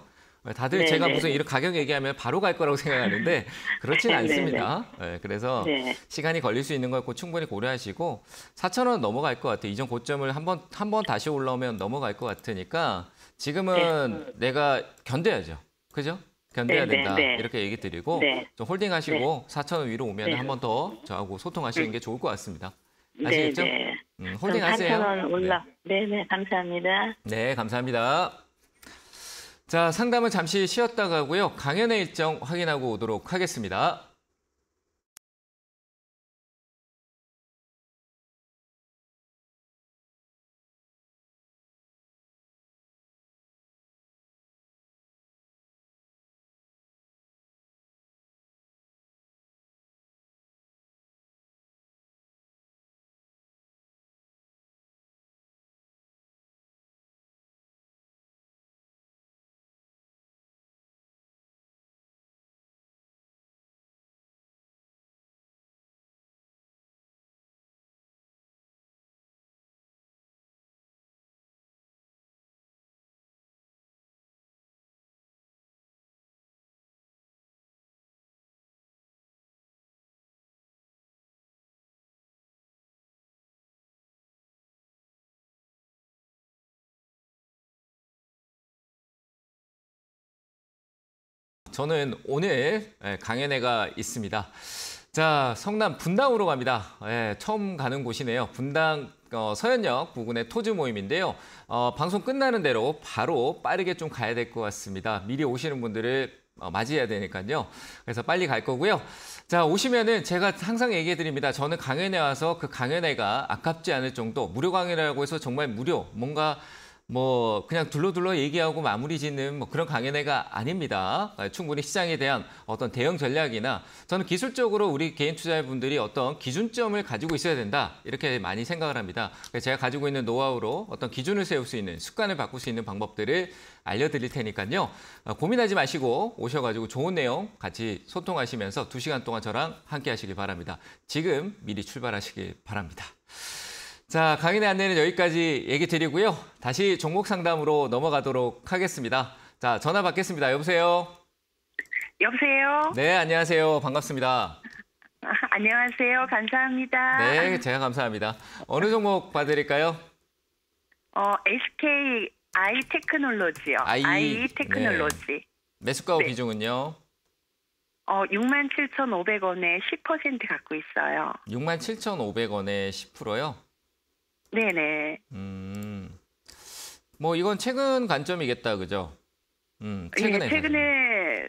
Speaker 1: 다들
Speaker 2: 네,
Speaker 1: 제가
Speaker 2: 네.
Speaker 1: 무슨 이런 가격 얘기하면 바로 갈 거라고 생각하는데 그렇진
Speaker 2: 네,
Speaker 1: 않습니다. 네, 그래서
Speaker 2: 네.
Speaker 1: 시간이 걸릴 수 있는 걸 충분히 고려하시고 4,000원 넘어갈 것 같아요. 이전 고점을 한 번 다시 올라오면 넘어갈 것 같으니까 지금은 내가 견뎌야죠. 그죠? 견뎌야
Speaker 2: 네,
Speaker 1: 된다.
Speaker 2: 네.
Speaker 1: 이렇게 얘기 드리고
Speaker 2: 네.
Speaker 1: 좀 홀딩하시고 4,000원 위로 오면
Speaker 2: 네.
Speaker 1: 한 번 더 저하고 소통하시는 게 좋을 것 같습니다.
Speaker 2: 네,
Speaker 1: 아시겠죠?
Speaker 2: 네.
Speaker 1: 홀딩하세요.
Speaker 2: 4,000원 올라. 네, 네, 감사합니다.
Speaker 1: 네, 감사합니다. 자, 상담은 잠시 쉬었다 가고요. 강연의 일정 확인하고 오도록 하겠습니다. 저는 오늘 강연회가 있습니다. 자, 성남 분당으로 갑니다. 처음 가는 곳이네요. 분당 서현역 부근의 토지 모임인데요. 방송 끝나는 대로 바로 빠르게 좀 가야 될 것 같습니다. 미리 오시는 분들을 맞이해야 되니까요. 그래서 빨리 갈 거고요. 자, 오시면은 제가 항상 얘기해 드립니다. 저는 강연회 와서 그 강연회가 아깝지 않을 정도, 무료 강연회라고 해서 정말 무료, 뭔가 그냥 둘러둘러 얘기하고 마무리 짓는 그런 강연회가 아닙니다. 충분히 시장에 대한 어떤 대응 전략이나 저는 기술적으로 우리 개인 투자자분들이 어떤 기준점을 가지고 있어야 된다. 이렇게 많이 생각을 합니다. 그래서 제가 가지고 있는 노하우로 어떤 기준을 세울 수 있는 습관을 바꿀 수 있는 방법들을 알려드릴 테니까요. 고민하지 마시고 오셔가지고 좋은 내용 같이 소통하시면서 2시간 동안 저랑 함께 하시길 바랍니다. 지금 미리 출발하시길 바랍니다. 자, 강연의 안내는 여기까지 얘기 드리고요. 다시 종목 상담으로 넘어가도록 하겠습니다. 자, 전화 받겠습니다. 여보세요?
Speaker 2: 여보세요?
Speaker 1: 네, 안녕하세요. 반갑습니다.
Speaker 2: 안녕하세요. 감사합니다.
Speaker 1: 네, 제가 감사합니다. 어느 종목 봐드릴까요?
Speaker 2: SK 아이테크놀로지요.
Speaker 1: 아이,
Speaker 2: 아이테크놀로지.
Speaker 1: 매수가
Speaker 2: 네.
Speaker 1: 비중은요?
Speaker 2: 67,500원에 10% 갖고 있어요.
Speaker 1: 67,500원에 10%요?
Speaker 2: 네네.
Speaker 1: 이건 최근 관점이겠다, 그죠? 최근에.
Speaker 2: 최근에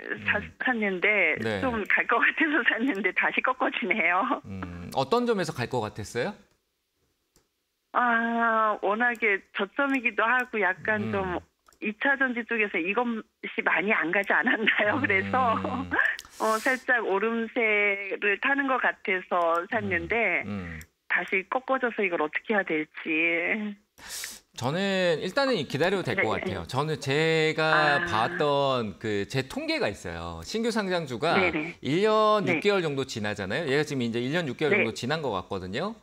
Speaker 2: 샀는데
Speaker 1: 네.
Speaker 2: 좀 갈 것 같아서 샀는데 다시 꺾어지네요.
Speaker 1: 어떤 점에서 갈 것 같았어요?
Speaker 2: 워낙에 저점이기도 하고 약간 좀 2차 전지 쪽에서 이것이 많이 안 가지 않았나요? 그래서 살짝 오름세를 타는 것 같아서 샀는데 다시 꺾어져서 이걸 어떻게 해야 될지.
Speaker 1: 저는 일단은 기다려도 될 것 같아요. 저는 제가 봤던 제 통계가 있어요. 신규 상장주가
Speaker 2: 네네.
Speaker 1: 1년
Speaker 2: 네.
Speaker 1: 6개월 정도 지나잖아요. 얘가 지금 이제 1년 6개월
Speaker 2: 네.
Speaker 1: 정도 지난 것 같거든요.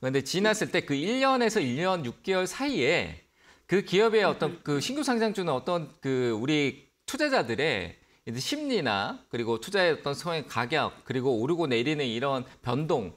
Speaker 1: 그런데 지났을 때 그 1년에서 1년 6개월 사이에 그 기업의 어떤 그 신규 상장주는 어떤 우리 투자자들의 심리나 그리고 투자의 어떤 성의 가격 그리고 오르고 내리는 이런 변동,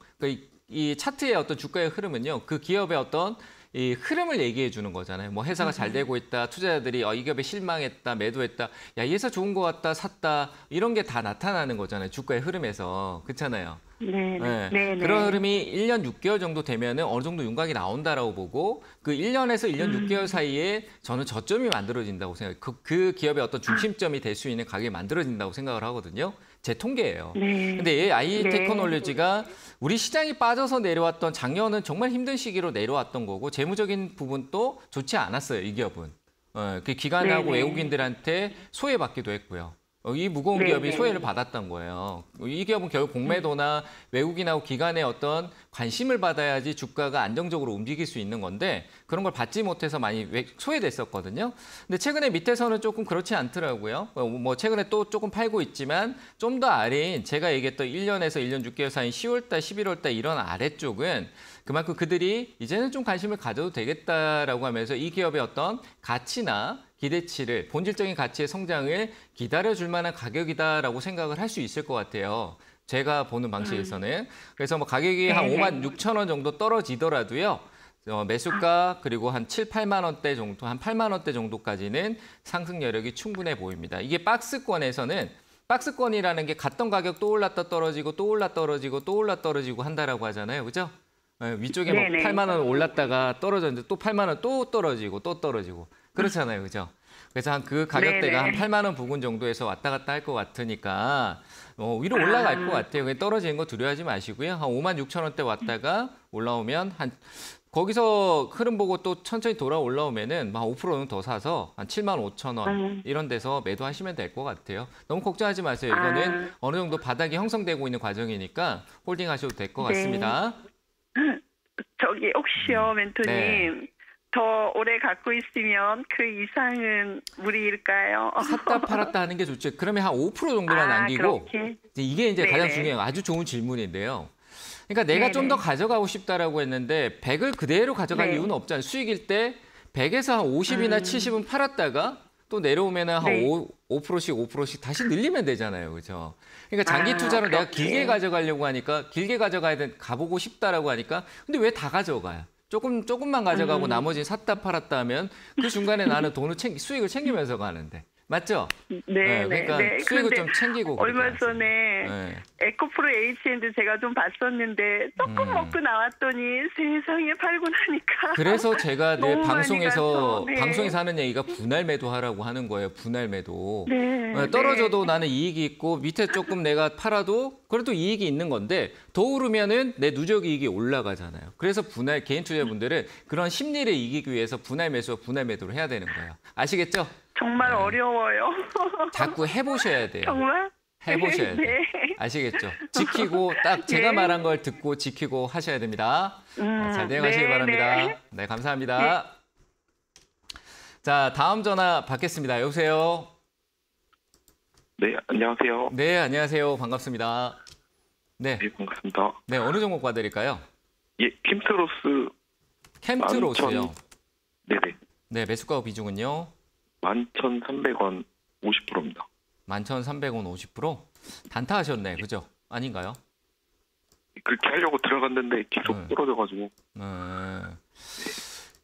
Speaker 1: 이 차트의 어떤 주가의 흐름은요, 그 기업의 어떤 이 흐름을 얘기해 주는 거잖아요. 회사가 잘 되고 있다, 투자자들이 이 기업에 실망했다, 매도했다, 야, 이 회사 좋은 거 같다, 샀다, 이런 게 다 나타나는 거잖아요. 주가의 흐름에서. 그렇잖아요.
Speaker 2: 네.
Speaker 1: 그런 흐름이 1년 6개월 정도 되면은 어느 정도 윤곽이 나온다라고 보고 그 1년에서 1년 6개월 사이에 저는 저점이 만들어진다고 생각해요. 그 기업의 어떤 중심점이 될 수 있는 가격이 만들어진다고 생각을 하거든요. 제 통계예요.
Speaker 2: 네.
Speaker 1: 근데 이 아이테크놀로지가 우리 시장이 빠져서 내려왔던 작년은 정말 힘든 시기로 내려왔던 거고 재무적인 부분도 좋지 않았어요. 이 기업은. 그 기관하고
Speaker 2: 네네.
Speaker 1: 외국인들한테 소외받기도 했고요. 이 무거운
Speaker 2: 네,
Speaker 1: 기업이
Speaker 2: 네.
Speaker 1: 소외를 받았던 거예요. 이 기업은 결국 공매도나 외국인하고 기관의 어떤 관심을 받아야지 주가가 안정적으로 움직일 수 있는 건데 그런 걸 받지 못해서 많이 소외됐었거든요. 근데 최근에 밑에서는 조금 그렇지 않더라고요. 뭐 최근에 또 조금 팔고 있지만 좀 더 아래인 제가 얘기했던 1년에서 1년 6개월 사이인 10월 달, 11월 달 이런 아래쪽은 그만큼 그들이 이제는 좀 관심을 가져도 되겠다라고 하면서 이 기업의 어떤 가치나 기대치를 본질적인 가치의 성장을 기다려줄 만한 가격이다라고 생각을 할 수 있을 것 같아요. 제가 보는 방식에서는. 그래서 뭐 가격이 한 5만 6천 원 정도 떨어지더라도요. 매수가 그리고 한 7, 8만 원대 정도, 한 8만 원대 정도까지는 상승 여력이 충분해 보입니다. 이게 박스권에서는 박스권이라는 게 갔던 가격 또 올랐다 떨어지고 또 올라 떨어지고 또 올라 떨어지고 한다라고 하잖아요. 그죠? 위쪽에 뭐
Speaker 2: 네네.
Speaker 1: 8만 원 올랐다가 떨어졌는데 또 8만 원 또 떨어지고 또 떨어지고 그렇잖아요. 그죠? 그래서 한 그 가격대가
Speaker 2: 네네.
Speaker 1: 한 8만 원 부근 정도에서 왔다 갔다 할 것 같으니까 위로 올라갈 것 같아요. 그냥 떨어지는 거 두려워하지 마시고요. 한 5만 6천 원대 왔다가 올라오면 한 거기서 흐름 보고 또 천천히 돌아 올라오면은 한 5%는 더 사서 한 7만 5천 원 이런 데서 매도하시면 될 것 같아요. 너무 걱정하지 마세요. 이거는 어느 정도 바닥이 형성되고 있는 과정이니까 홀딩하셔도 될 것
Speaker 2: 네.
Speaker 1: 같습니다.
Speaker 2: 저기 혹시요, 멘토님.
Speaker 1: 네.
Speaker 2: 더 오래 갖고 있으면 그 이상은 무리일까요?
Speaker 1: 샀다 팔았다 하는 게 좋죠. 그러면 한 5% 정도만 남기고
Speaker 2: 그렇게.
Speaker 1: 이게 이제 가장
Speaker 2: 네네.
Speaker 1: 중요한 아주 좋은 질문인데요. 그러니까 내가
Speaker 2: 네네.
Speaker 1: 좀 더 가져가고 싶다라고 했는데 100을 그대로 가져갈
Speaker 2: 네.
Speaker 1: 이유는 없잖아요. 수익일 때 100에서 한 50이나 70은 팔았다가 또 내려오면은 한
Speaker 2: 네.
Speaker 1: 5%씩 5%씩 다시 늘리면 되잖아요. 그렇죠? 그러니까 장기 투자로 내가
Speaker 2: 그렇게.
Speaker 1: 길게 가져가려고 하니까 길게 가보고 싶다라고 하니까 근데 왜 다 가져가요? 조금만 가져가고 나머지는 샀다 팔았다 하면 그 중간에 나는 수익을 챙기면서 가는데. 맞죠?
Speaker 2: 네,
Speaker 1: 그러니까
Speaker 2: 네.
Speaker 1: 수익을
Speaker 2: 그런데
Speaker 1: 좀 챙기고 그렇게
Speaker 2: 얼마
Speaker 1: 하세요.
Speaker 2: 전에
Speaker 1: 네.
Speaker 2: 에코프로 H&D 제가 좀 봤었는데 조금 먹고 나왔더니 세상에 팔고 나니까
Speaker 1: 그래서 제가 늘
Speaker 2: 너무 많이 가서, 네.
Speaker 1: 방송에서 하는 얘기가 분할 매도하라고 하는 거예요. 분할 매도.
Speaker 2: 네,
Speaker 1: 떨어져도 나는 이익이 있고 밑에 조금 내가 팔아도 그래도 이익이 있는 건데 더 오르면은 내 누적 이익이 올라가잖아요. 그래서 개인 투자분들은 그런 심리를 이기기 위해서 분할 매수와 분할 매도를 해야 되는 거예요. 아시겠죠?
Speaker 2: 정말 어려워요.
Speaker 1: 자꾸 해보셔야 돼요.
Speaker 2: 정말?
Speaker 1: 해보셔야 돼요.
Speaker 2: 네.
Speaker 1: 아시겠죠? 지키고 딱 제가
Speaker 2: 네.
Speaker 1: 말한 걸 듣고 지키고 하셔야 됩니다. 잘 대응하시기
Speaker 2: 네,
Speaker 1: 바랍니다.
Speaker 2: 네.
Speaker 1: 네, 감사합니다. 자, 다음 전화 받겠습니다. 여보세요?
Speaker 7: 네, 안녕하세요.
Speaker 1: 네, 안녕하세요. 반갑습니다. 네,
Speaker 7: 네, 반갑습니다.
Speaker 1: 네 어느 종목 봐드릴까요?
Speaker 7: 예, 캠트로스
Speaker 1: 캠트로스요.
Speaker 7: 네네.
Speaker 1: 네, 매수가 비중은요?
Speaker 7: 11,300원 50%입니다.
Speaker 1: 11,300원 50%? 단타하셨네, 그죠? 아닌가요?
Speaker 7: 그렇게 하려고 들어갔는데 계속
Speaker 1: 네.
Speaker 7: 떨어져가지고.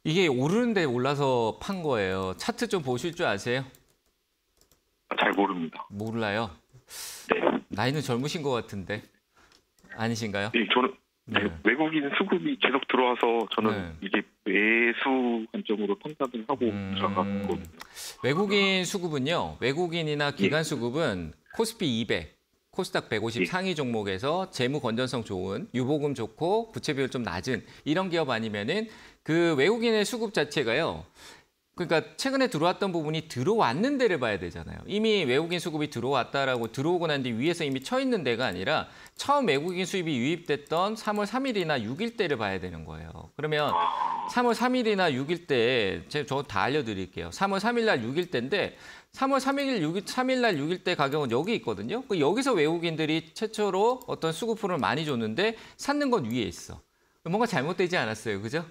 Speaker 1: 이게 오르는데 올라서 판 거예요. 차트 좀 보실 줄 아세요?
Speaker 7: 잘 모릅니다.
Speaker 1: 몰라요.
Speaker 7: 네.
Speaker 1: 나이는 젊으신 것 같은데 아니신가요?
Speaker 7: 예, 저는 네,
Speaker 1: 네.
Speaker 7: 외국인 수급이 계속 들어와서 저는
Speaker 1: 네.
Speaker 7: 이게 매수 관점으로 판단을 하고 들어갔거든요.
Speaker 1: 외국인 수급은요. 외국인이나 기관 수급은 코스피 200, 코스닥 150
Speaker 7: 예.
Speaker 1: 상위 종목에서 재무 건전성 좋은, 유보금 좋고 부채 비율 좀 낮은 이런 기업 아니면은 그 외국인의 수급 자체가요. 그러니까 최근에 들어왔던 부분이 들어왔는 데를 봐야 되잖아요. 이미 외국인 수급이 들어왔다라고 들어오고 난 뒤 위에서 이미 쳐 있는 데가 아니라 처음 외국인 수입이 유입됐던 3월 3일이나 6일 때를 봐야 되는 거예요. 그러면 3월 3일이나 6일 때 저 다 알려드릴게요. 3월 3일 날 6일 때인데 3월 3일 날 6일 때 가격은 여기 있거든요. 여기서 외국인들이 최초로 어떤 수급풀을 많이 줬는데 샀는 건 위에 있어. 뭔가 잘못되지 않았어요. 그죠?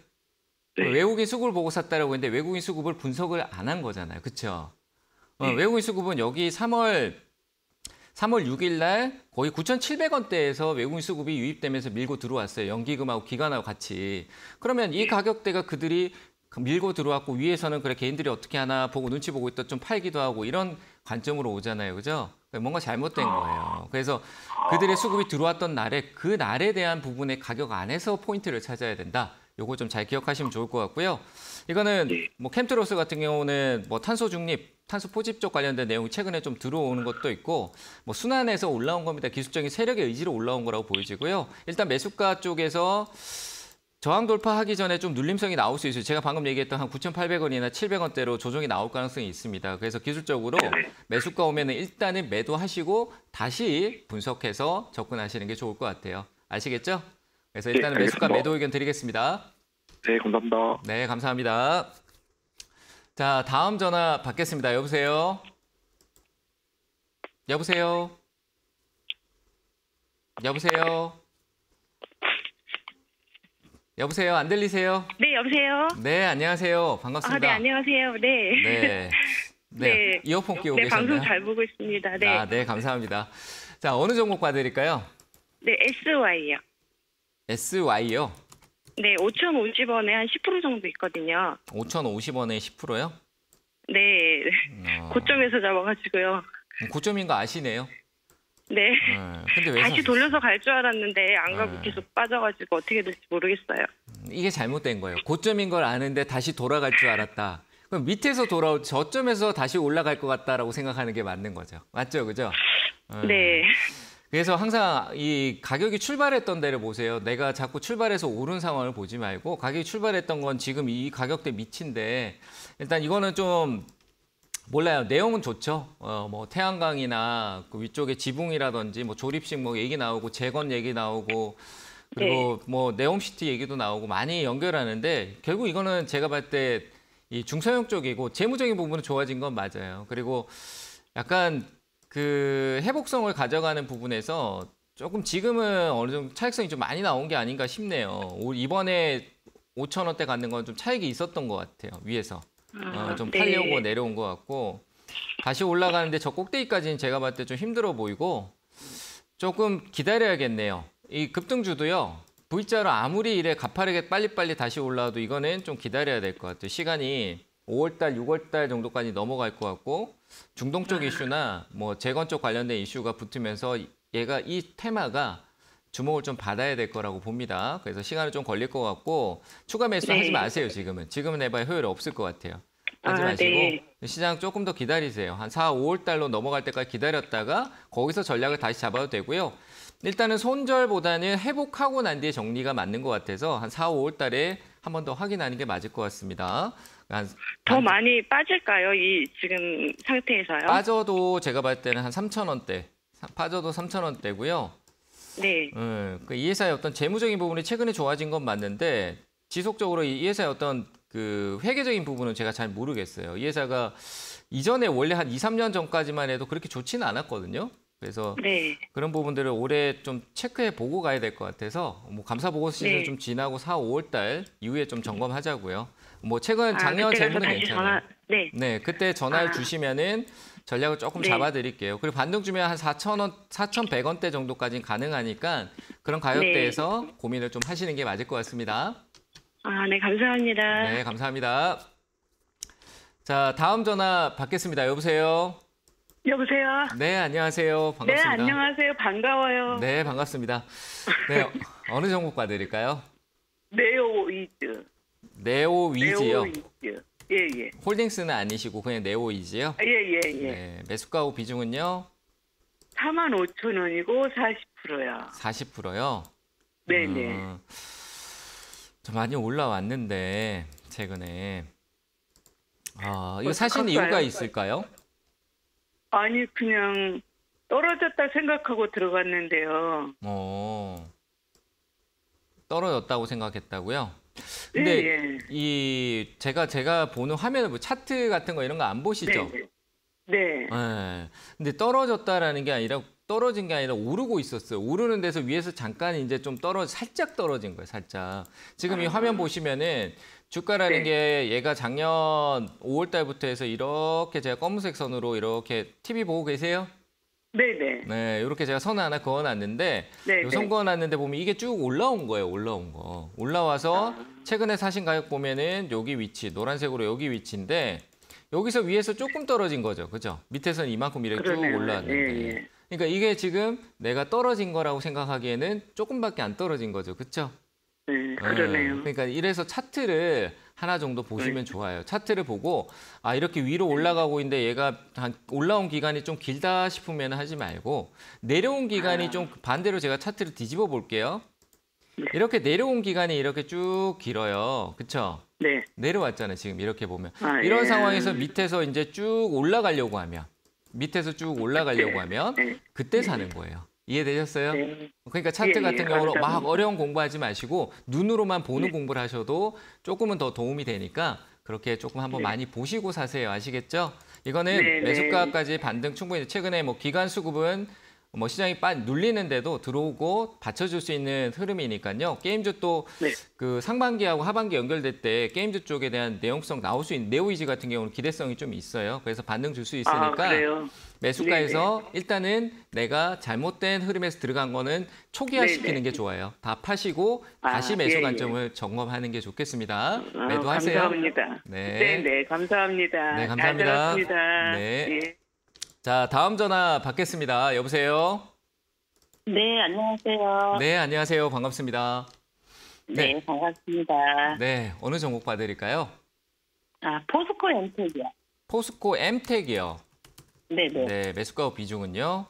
Speaker 7: 네.
Speaker 1: 외국인 수급을 보고 샀다라고 했는데 외국인 수급을 분석을 안 한 거잖아요. 그렇죠? 외국인 수급은 여기 3월 6일 날 거의 9,700원대에서 외국인 수급이 유입되면서 밀고 들어왔어요. 연기금하고 기관하고 같이. 그러면 이 가격대가 그들이 밀고 들어왔고 위에서는 그래 개인들이 어떻게 하나 보고 눈치 보고 있다 좀 팔기도 하고 이런 관점으로 오잖아요. 그죠? 뭔가 잘못된 거예요. 그래서 그들의 수급이 들어왔던 날에 그 날에 대한 부분의 가격 안에서 포인트를 찾아야 된다. 요거 좀 잘 기억하시면 좋을 것 같고요. 이거는 뭐 캠트로스 같은 경우는 뭐 탄소 중립, 탄소 포집 쪽 관련된 내용이 최근에 좀 들어오는 것도 있고 뭐 순환에서 올라온 겁니다. 기술적인 세력의 의지로 올라온 거라고 보여지고요. 일단 매수가 쪽에서 저항 돌파하기 전에 좀 눌림성이 나올 수 있어요. 제가 방금 얘기했던 한 9,800원이나 700원대로 조정이 나올 가능성이 있습니다. 그래서 기술적으로 매수가 오면 일단은 매도하시고 다시 분석해서 접근하시는 게 좋을 것 같아요. 아시겠죠? 그래서 일단은
Speaker 7: 네,
Speaker 1: 매수가
Speaker 7: 알겠습니다.
Speaker 1: 매도 의견 드리겠습니다.
Speaker 7: 네, 감사합니다.
Speaker 1: 네, 감사합니다. 자, 다음 전화 받겠습니다. 여보세요? 여보세요? 여보세요? 여보세요? 안 들리세요?
Speaker 8: 네, 여보세요?
Speaker 1: 네, 안녕하세요. 반갑습니다.
Speaker 8: 네, 안녕하세요. 네.
Speaker 1: 네. 네.
Speaker 8: 네.
Speaker 1: 이어폰 끼고
Speaker 8: 네,
Speaker 1: 계셨나요?
Speaker 8: 방송 잘 보고 있습니다. 네.
Speaker 1: 네, 감사합니다. 자, 어느 종목 봐드릴까요?
Speaker 8: 네, SY요.
Speaker 1: SY요?
Speaker 8: 네, 5,050원에 한 10% 정도 있거든요.
Speaker 1: 5,050원에 10%요?
Speaker 8: 네. 고점에서 잡아가지고요.
Speaker 1: 고점인 거 아시네요?
Speaker 8: 네.
Speaker 1: 근데 왜
Speaker 8: 다시
Speaker 1: 사셨어요?
Speaker 8: 돌려서 갈 줄 알았는데 안 가고 계속 빠져가지고 어떻게 될지 모르겠어요.
Speaker 1: 이게 잘못된 거예요. 고점인 걸 아는데 다시 돌아갈 줄 알았다. 그럼 밑에서 돌아올 저점에서 다시 올라갈 것 같다라고 생각하는 게 맞는 거죠. 맞죠? 그죠?
Speaker 8: 네.
Speaker 1: 그래서 항상 이 가격이 출발했던 데를 보세요. 내가 자꾸 출발해서 오른 상황을 보지 말고 가격이 출발했던 건 지금 이 가격대 밑인데 일단 이거는 좀 몰라요. 내용은 좋죠. 뭐 태양광이나 그 위쪽에 지붕이라든지 뭐 조립식 뭐 얘기 나오고 재건 얘기 나오고 그리고 뭐 네옴시티 얘기도 나오고 많이 연결하는데 결국 이거는 제가 봤을 때 이 중소형 쪽이고 재무적인 부분은 좋아진 건 맞아요. 그리고 약간 그 회복성을 가져가는 부분에서 조금 지금은 어느 정도 차익성이 좀 많이 나온 게 아닌가 싶네요. 이번에 5,000원대 갖는 건 좀 차익이 있었던 것 같아요. 위에서. 좀 팔려고 내려온 것 같고 다시 올라가는데 저 꼭대기까지는 제가 봤을 때 좀 힘들어 보이고 조금 기다려야겠네요. 이 급등주도요. V자로 아무리 이래 가파르게 빨리빨리 다시 올라와도 이거는 좀 기다려야 될 것 같아요. 시간이 5월달, 6월달 정도까지 넘어갈 것 같고 중동 쪽 이슈나 뭐 재건 쪽 관련된 이슈가 붙으면서 얘가 이 테마가 주목을 좀 받아야 될 거라고 봅니다. 그래서 시간은 좀 걸릴 것 같고 추가 매수 하지 마세요. 지금은 해봐야 효율이 없을 것 같아요. 하지 마시고 시장 조금 더 기다리세요. 한 4, 5월 달로 넘어갈 때까지 기다렸다가 거기서 전략을 다시 잡아도 되고요. 일단은 손절보다는 회복하고 난 뒤에 정리가 맞는 것 같아서 한 4, 5월 달에 한 번 더 확인하는 게 맞을 것 같습니다.
Speaker 8: 더 많이 빠질까요? 이 지금 상태에서요?
Speaker 1: 빠져도 제가 봤을 때는 한 3,000원대. 빠져도 3,000원대고요.
Speaker 8: 네.
Speaker 1: 이 회사의 어떤 재무적인 부분이 최근에 좋아진 건 맞는데 지속적으로 이 회사의 어떤 그 회계적인 부분은 제가 잘 모르겠어요. 이 회사가 이전에 원래 한 2, 3년 전까지만 해도 그렇게 좋지는 않았거든요. 그래서 그런 부분들을 올해 좀 체크해 보고 가야 될 것 같아서 뭐 감사 보고 시즌 좀 지나고 4, 5월 달 이후에 좀 점검하자고요. 뭐 최근 작년 재무는 괜찮아요. 네, 그때 전화를 주시면은 전략을 조금 잡아드릴게요. 그리고 반등 주면 한 4,000원, 4,100원대 정도까지는 가능하니까 그런 가격대에서 고민을 좀 하시는 게 맞을 것 같습니다.
Speaker 8: 네, 감사합니다.
Speaker 1: 네, 감사합니다. 자, 다음 전화 받겠습니다. 여보세요?
Speaker 2: 여보세요?
Speaker 1: 네, 안녕하세요. 반갑습니다.
Speaker 2: 네, 안녕하세요. 반가워요.
Speaker 1: 네, 반갑습니다. 네, 어느 종목 봐드릴까요?
Speaker 2: 네오이즈.
Speaker 1: 네오위즈요?
Speaker 2: 네오이즈. 예.
Speaker 1: 홀딩스는 아니시고 그냥 네오이즈요?
Speaker 2: 예.
Speaker 1: 네, 매수가하고 비중은요?
Speaker 2: 45,000원이고 40%요.
Speaker 1: 40%요?
Speaker 2: 네네.
Speaker 1: 좀 많이 올라왔는데 최근에. 이거 사신 이유가 있을까요?
Speaker 2: 아니, 그냥 떨어졌다 생각하고 들어갔는데요.
Speaker 1: 떨어졌다고 생각했다고요? 근데 제가 보는 화면을 뭐 차트 같은 거 이런 거 안 보시죠?
Speaker 2: 네.
Speaker 1: 근데 떨어졌다라는 게 아니라 떨어진 게 아니라 오르고 있었어요. 오르는 데서 위에서 잠깐 이제 좀 살짝 떨어진 거예요, 살짝. 지금 이 화면 보시면은 주가라는 게 얘가 작년 5월 달부터 해서 이렇게 제가 검은색 선으로 이렇게 TV 보고 계세요?
Speaker 2: 네네.
Speaker 1: 네, 이렇게 제가 선을 하나 그어놨는데 선 그어놨는데 보면 이게 쭉 올라온 거예요, 올라온 거. 올라와서 최근에 사신 가격 보면은 여기 위치, 노란색으로 여기 위치인데 여기서 위에서 조금 떨어진 거죠, 그죠? 밑에서는 이만큼 이렇게 쭉 올라왔는데. 그러니까 이게 지금 내가 떨어진 거라고 생각하기에는 조금밖에 안 떨어진 거죠, 그렇죠?
Speaker 2: 그러네요.
Speaker 1: 그러니까 이래서 차트를 하나 정도 보시면 좋아요. 차트를 보고 이렇게 위로 올라가고 있는데 얘가 올라온 기간이 좀 길다 싶으면 하지 말고 내려온 기간이 좀 반대로 제가 차트를 뒤집어 볼게요. 이렇게 내려온 기간이 이렇게 쭉 길어요. 그렇죠?
Speaker 2: 네.
Speaker 1: 내려왔잖아요. 지금 이렇게 보면.
Speaker 2: 아,
Speaker 1: 이런
Speaker 2: 예.
Speaker 1: 상황에서 밑에서 이제 쭉 올라가려고 하면
Speaker 2: 네.
Speaker 1: 그때 사는 거예요. 이해되셨어요?
Speaker 2: 네.
Speaker 1: 그러니까 차트
Speaker 2: 예,
Speaker 1: 같은
Speaker 2: 예,
Speaker 1: 경우로 막
Speaker 2: 감사합니다.
Speaker 1: 어려운 공부하지 마시고 눈으로만 보는
Speaker 2: 네.
Speaker 1: 공부를 하셔도 조금은 더 도움이 되니까 그렇게 조금 한번
Speaker 2: 네.
Speaker 1: 많이 보시고 사세요. 아시겠죠? 이거는
Speaker 2: 네,
Speaker 1: 매수가까지 반등 충분히 최근에 뭐 기관 수급은 뭐 시장이 눌리는데도 들어오고 받쳐줄 수 있는 흐름이니까요. 게임주 또
Speaker 2: 네.
Speaker 1: 그 상반기하고 하반기 연결될 때 게임주 쪽에 대한 내용성 나올 수 있는 네오이지 같은 경우는 기대성이 좀 있어요. 그래서 반등 줄 수
Speaker 2: 아,
Speaker 1: 있으니까
Speaker 2: 그래요?
Speaker 1: 매수가에서 일단은 내가 잘못된 흐름에서 들어간 거는 초기화시키는
Speaker 2: 네네.
Speaker 1: 게 좋아요. 다 파시고
Speaker 2: 아,
Speaker 1: 다시 매수
Speaker 2: 예, 예.
Speaker 1: 관점을 점검하는 게 좋겠습니다.
Speaker 2: 아,
Speaker 1: 매도하세요.
Speaker 2: 감사합니다.
Speaker 1: 네.
Speaker 2: 네, 감사합니다.
Speaker 1: 네, 감사합니다.
Speaker 2: 잘 들었습니다.
Speaker 1: 네.
Speaker 2: 예.
Speaker 1: 자, 다음 전화 받겠습니다. 여보세요?
Speaker 6: 네, 안녕하세요.
Speaker 1: 네, 안녕하세요. 반갑습니다.
Speaker 6: 네, 반갑습니다.
Speaker 1: 네, 어느 종목 봐드릴까요?
Speaker 6: 아, 포스코 엔텍이요.
Speaker 1: 포스코 엠텍이요.
Speaker 6: 네네.
Speaker 1: 네, 매수가 비중은요?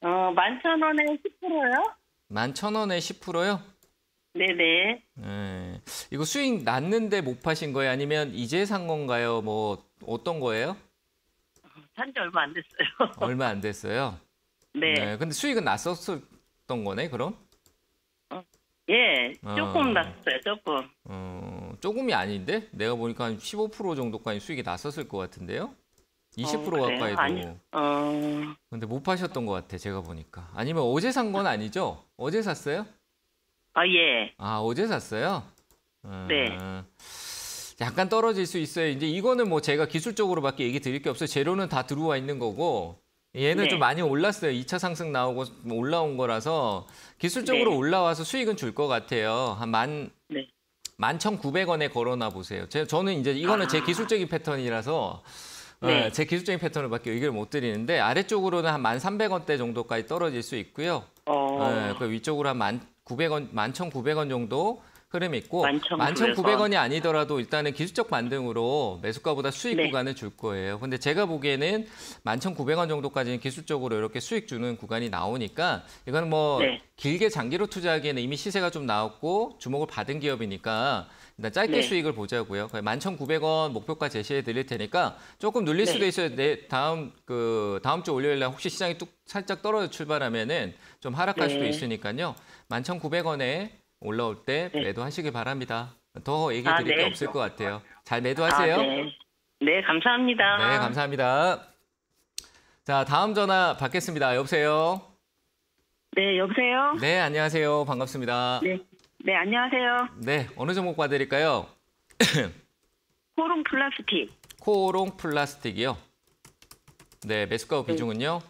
Speaker 6: 11,000원에 10%요?
Speaker 1: 11,000원에 10%요?
Speaker 6: 네네.
Speaker 1: 네. 이거 수익 났는데 못 파신 거예요? 아니면 이제 산 건가요? 뭐 어떤 거예요?
Speaker 6: 산지 얼마 안 됐어요.
Speaker 1: 얼마 안 됐어요.
Speaker 6: 네.
Speaker 1: 근데 수익은 났었던 거네, 그럼?
Speaker 6: 예, 조금
Speaker 1: 어.
Speaker 6: 났어요, 조금.
Speaker 1: 조금이 아닌데? 내가 보니까 한 15% 정도까지 수익이 났었을 것 같은데요? 20%
Speaker 6: 그래요?
Speaker 1: 가까이도.
Speaker 6: 아니,
Speaker 1: 근데 못 파셨던 것 같아, 제가 보니까. 아니면 어제 산 건 아니죠? 어제 샀어요?
Speaker 6: 예.
Speaker 1: 아, 어제 샀어요?
Speaker 6: 네.
Speaker 1: 약간 떨어질 수 있어요. 이제 이거는 뭐 제가 기술적으로밖에 얘기 드릴 게 없어요. 재료는 다 들어와 있는 거고 얘는
Speaker 6: 네.
Speaker 1: 좀 많이 올랐어요. 2차 상승 나오고 올라온 거라서 기술적으로
Speaker 6: 네.
Speaker 1: 올라와서 수익은 줄 것 같아요. 한
Speaker 6: 네.
Speaker 1: 11,900원에 걸어놔 보세요. 저는 이제 이거는 제 기술적인 패턴이라서
Speaker 6: 네.
Speaker 1: 제 기술적인 패턴을밖에 의견을 못 드리는데 아래쪽으로는 한 1,300원대 정도까지 떨어질 수 있고요. 그 위쪽으로 한 1,900원, 11,900원 정도 흐름이 있고 11,900원이 아니더라도 일단은 기술적 반등으로 매수가보다 수익
Speaker 6: 네.
Speaker 1: 구간을 줄 거예요. 근데 제가 보기에는 11,900원 정도까지는 기술적으로 이렇게 수익 주는 구간이 나오니까 이거는 뭐
Speaker 6: 네.
Speaker 1: 길게 장기로 투자하기에는 이미 시세가 좀 나왔고 주목을 받은 기업이니까 일단 짧게
Speaker 6: 네.
Speaker 1: 수익을 보자고요. 11,900원 목표가 제시해 드릴 테니까 조금 눌릴
Speaker 6: 네.
Speaker 1: 수도 있어요. 다음 주 월요일 날 혹시 시장이 뚝 살짝 떨어져 출발하면은 좀 하락할
Speaker 6: 네.
Speaker 1: 수도 있으니까요. 11,900원에 올라올 때
Speaker 6: 네.
Speaker 1: 매도하시기 바랍니다. 더 얘기 드릴 게
Speaker 6: 네.
Speaker 1: 없을 것 같아요. 잘 매도하세요.
Speaker 6: 네. 네, 감사합니다.
Speaker 1: 네, 감사합니다. 자, 다음 전화 받겠습니다. 여보세요?
Speaker 2: 네, 여보세요?
Speaker 1: 네, 안녕하세요. 반갑습니다.
Speaker 2: 네. 네, 안녕하세요.
Speaker 1: 네, 어느 종목 봐드릴까요?
Speaker 2: 코롱 플라스틱.
Speaker 1: 코오롱 플라스틱이요. 네, 매수가 비중은요?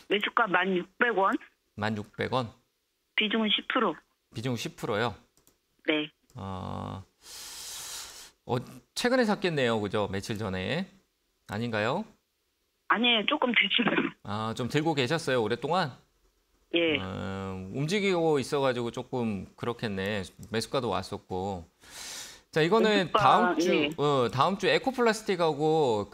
Speaker 2: 매수가 1,600원.
Speaker 1: 1,600원.
Speaker 2: 비중은 10%.
Speaker 1: 비중 10%요.
Speaker 2: 네.
Speaker 1: 최근에 샀겠네요. 그죠? 며칠 전에. 아닌가요?
Speaker 2: 아니에요. 조금 됐어요.
Speaker 1: 좀 들고 계셨어요. 오랫동안?
Speaker 2: 예.
Speaker 1: 움직이고 있어가지고 조금 그렇겠네. 매수가도 왔었고. 자, 이거는
Speaker 2: 매수가, 예.
Speaker 1: 다음 주 에코플라스틱하고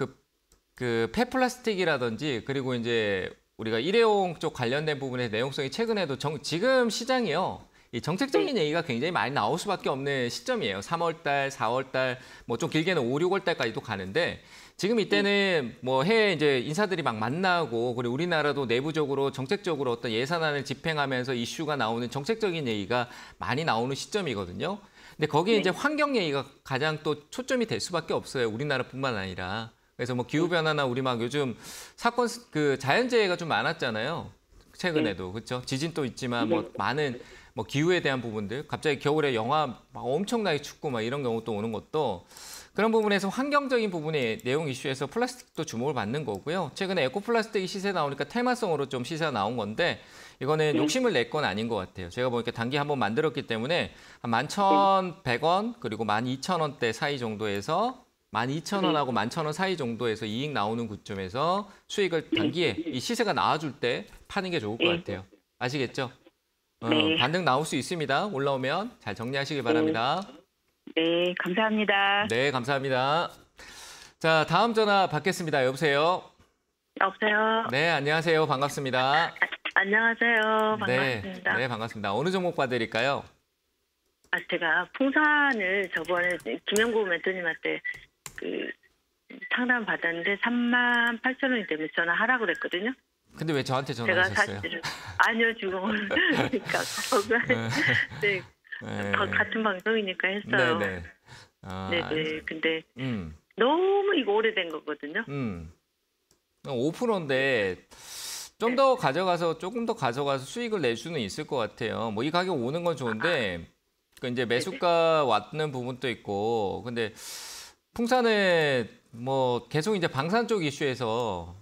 Speaker 1: 그 폐플라스틱이라든지 그리고 이제 우리가 일회용 쪽 관련된 부분의 내용성이 최근에도 지금 시장이요. 이 정책적인 얘기가 굉장히 많이 나올 수밖에 없는 시점이에요. 3월 달, 4월 달, 뭐 좀 길게는 5, 6월 달까지도 가는데 지금 이때는 뭐 해외 이제 인사들이 막 만나고 그리고 우리나라도 내부적으로 정책적으로 어떤 예산안을 집행하면서 이슈가 나오는 정책적인 얘기가 많이 나오는 시점이거든요. 근데 거기에 이제 환경 얘기가 가장 또 초점이 될 수밖에 없어요. 우리나라뿐만 아니라. 그래서 뭐 기후 변화나 우리 막 요즘 사건 자연재해가 좀 많았잖아요. 최근에도 그렇죠. 지진도 있지만 뭐 많은 뭐 기후에 대한 부분들, 갑자기 겨울에 영하 막 엄청나게 춥고 막 이런 경우 또 오는 것도 그런 부분에서 환경적인 부분의 내용 이슈에서 플라스틱도 주목을 받는 거고요. 최근에 에코플라스틱이 시세 나오니까 테마성으로 좀 시세가 나온 건데 이거는 욕심을 낼 건 아닌 것 같아요. 제가 보니까 단기 한번 만들었기 때문에 한 11,100원 그리고 12,000원대 사이 정도에서 12,000원하고 11,000원 사이 정도에서 이익 나오는 구점에서 수익을 단기에 이 시세가 나와줄 때 파는 게 좋을 것 같아요. 아시겠죠?
Speaker 2: 네.
Speaker 1: 반등 나올 수 있습니다. 올라오면 잘 정리하시길 바랍니다.
Speaker 2: 네, 감사합니다.
Speaker 1: 네, 감사합니다. 자, 다음 전화 받겠습니다. 여보세요?
Speaker 2: 여보세요?
Speaker 1: 네, 안녕하세요. 반갑습니다.
Speaker 2: 안녕하세요.
Speaker 1: 네,
Speaker 2: 반갑습니다.
Speaker 1: 네, 반갑습니다. 어느 종목 봐드릴까요?
Speaker 6: 제가 풍산을 저번에 김영구 멘토님한테 그 상담 받았는데 38,000원이 되면 전화하라고 그랬거든요.
Speaker 1: 근데 왜 저한테
Speaker 6: 제가
Speaker 1: 전화하셨어요?
Speaker 6: 사실은 아니요 지금 오늘 그러니까 네, 같은 방송이니까 했어요.
Speaker 1: 네네. 아,
Speaker 6: 네네. 근데 너무 이거 오래된 거거든요.
Speaker 1: 5%인데 좀 더 가져가서 조금 더 가져가서 수익을 낼 수는 있을 것 같아요. 뭐 이 가격 오는 건 좋은데 그 이제 매수가 왔는 부분도 있고 근데 풍산은 뭐 계속 이제 방산 쪽 이슈에서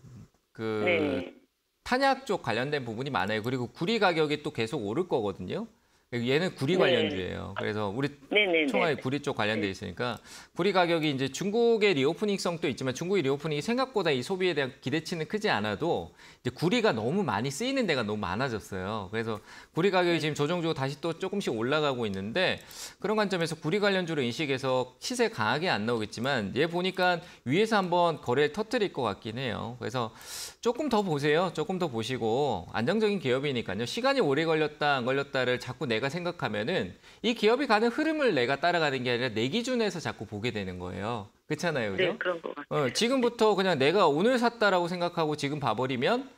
Speaker 1: 그
Speaker 6: 네.
Speaker 1: 탄약 쪽 관련된 부분이 많아요. 그리고 구리 가격이 또 계속 오를 거거든요. 얘는 구리
Speaker 6: 네.
Speaker 1: 관련주예요. 그래서 우리
Speaker 6: 네네네.
Speaker 1: 총알이 구리 쪽 관련돼 있으니까 구리 가격이 이제 중국의 리오프닝성도 있지만 중국의 리오프닝이 생각보다 이 소비에 대한 기대치는 크지 않아도 이제 구리가 너무 많이 쓰이는 데가 너무 많아졌어요. 그래서 구리 가격이 지금 조정주고 다시 또 조금씩 올라가고 있는데 그런 관점에서 구리 관련주로 인식해서 시세 강하게 안 나오겠지만 얘 보니까 위에서 한번 거래를 터뜨릴 것 같긴 해요. 그래서 조금 더 보세요. 조금 더 보시고 안정적인 기업이니까요. 시간이 오래 걸렸다 안 걸렸다를 자꾸 내가 생각하면은 이 기업이 가는 흐름을 내가 따라가는 게 아니라 내 기준에서 자꾸 보게 되는 거예요. 그렇잖아요. 그죠?
Speaker 6: 네, 그런 것 같아요.
Speaker 1: 지금부터 그냥 내가 오늘 샀다라고 생각하고 지금 봐버리면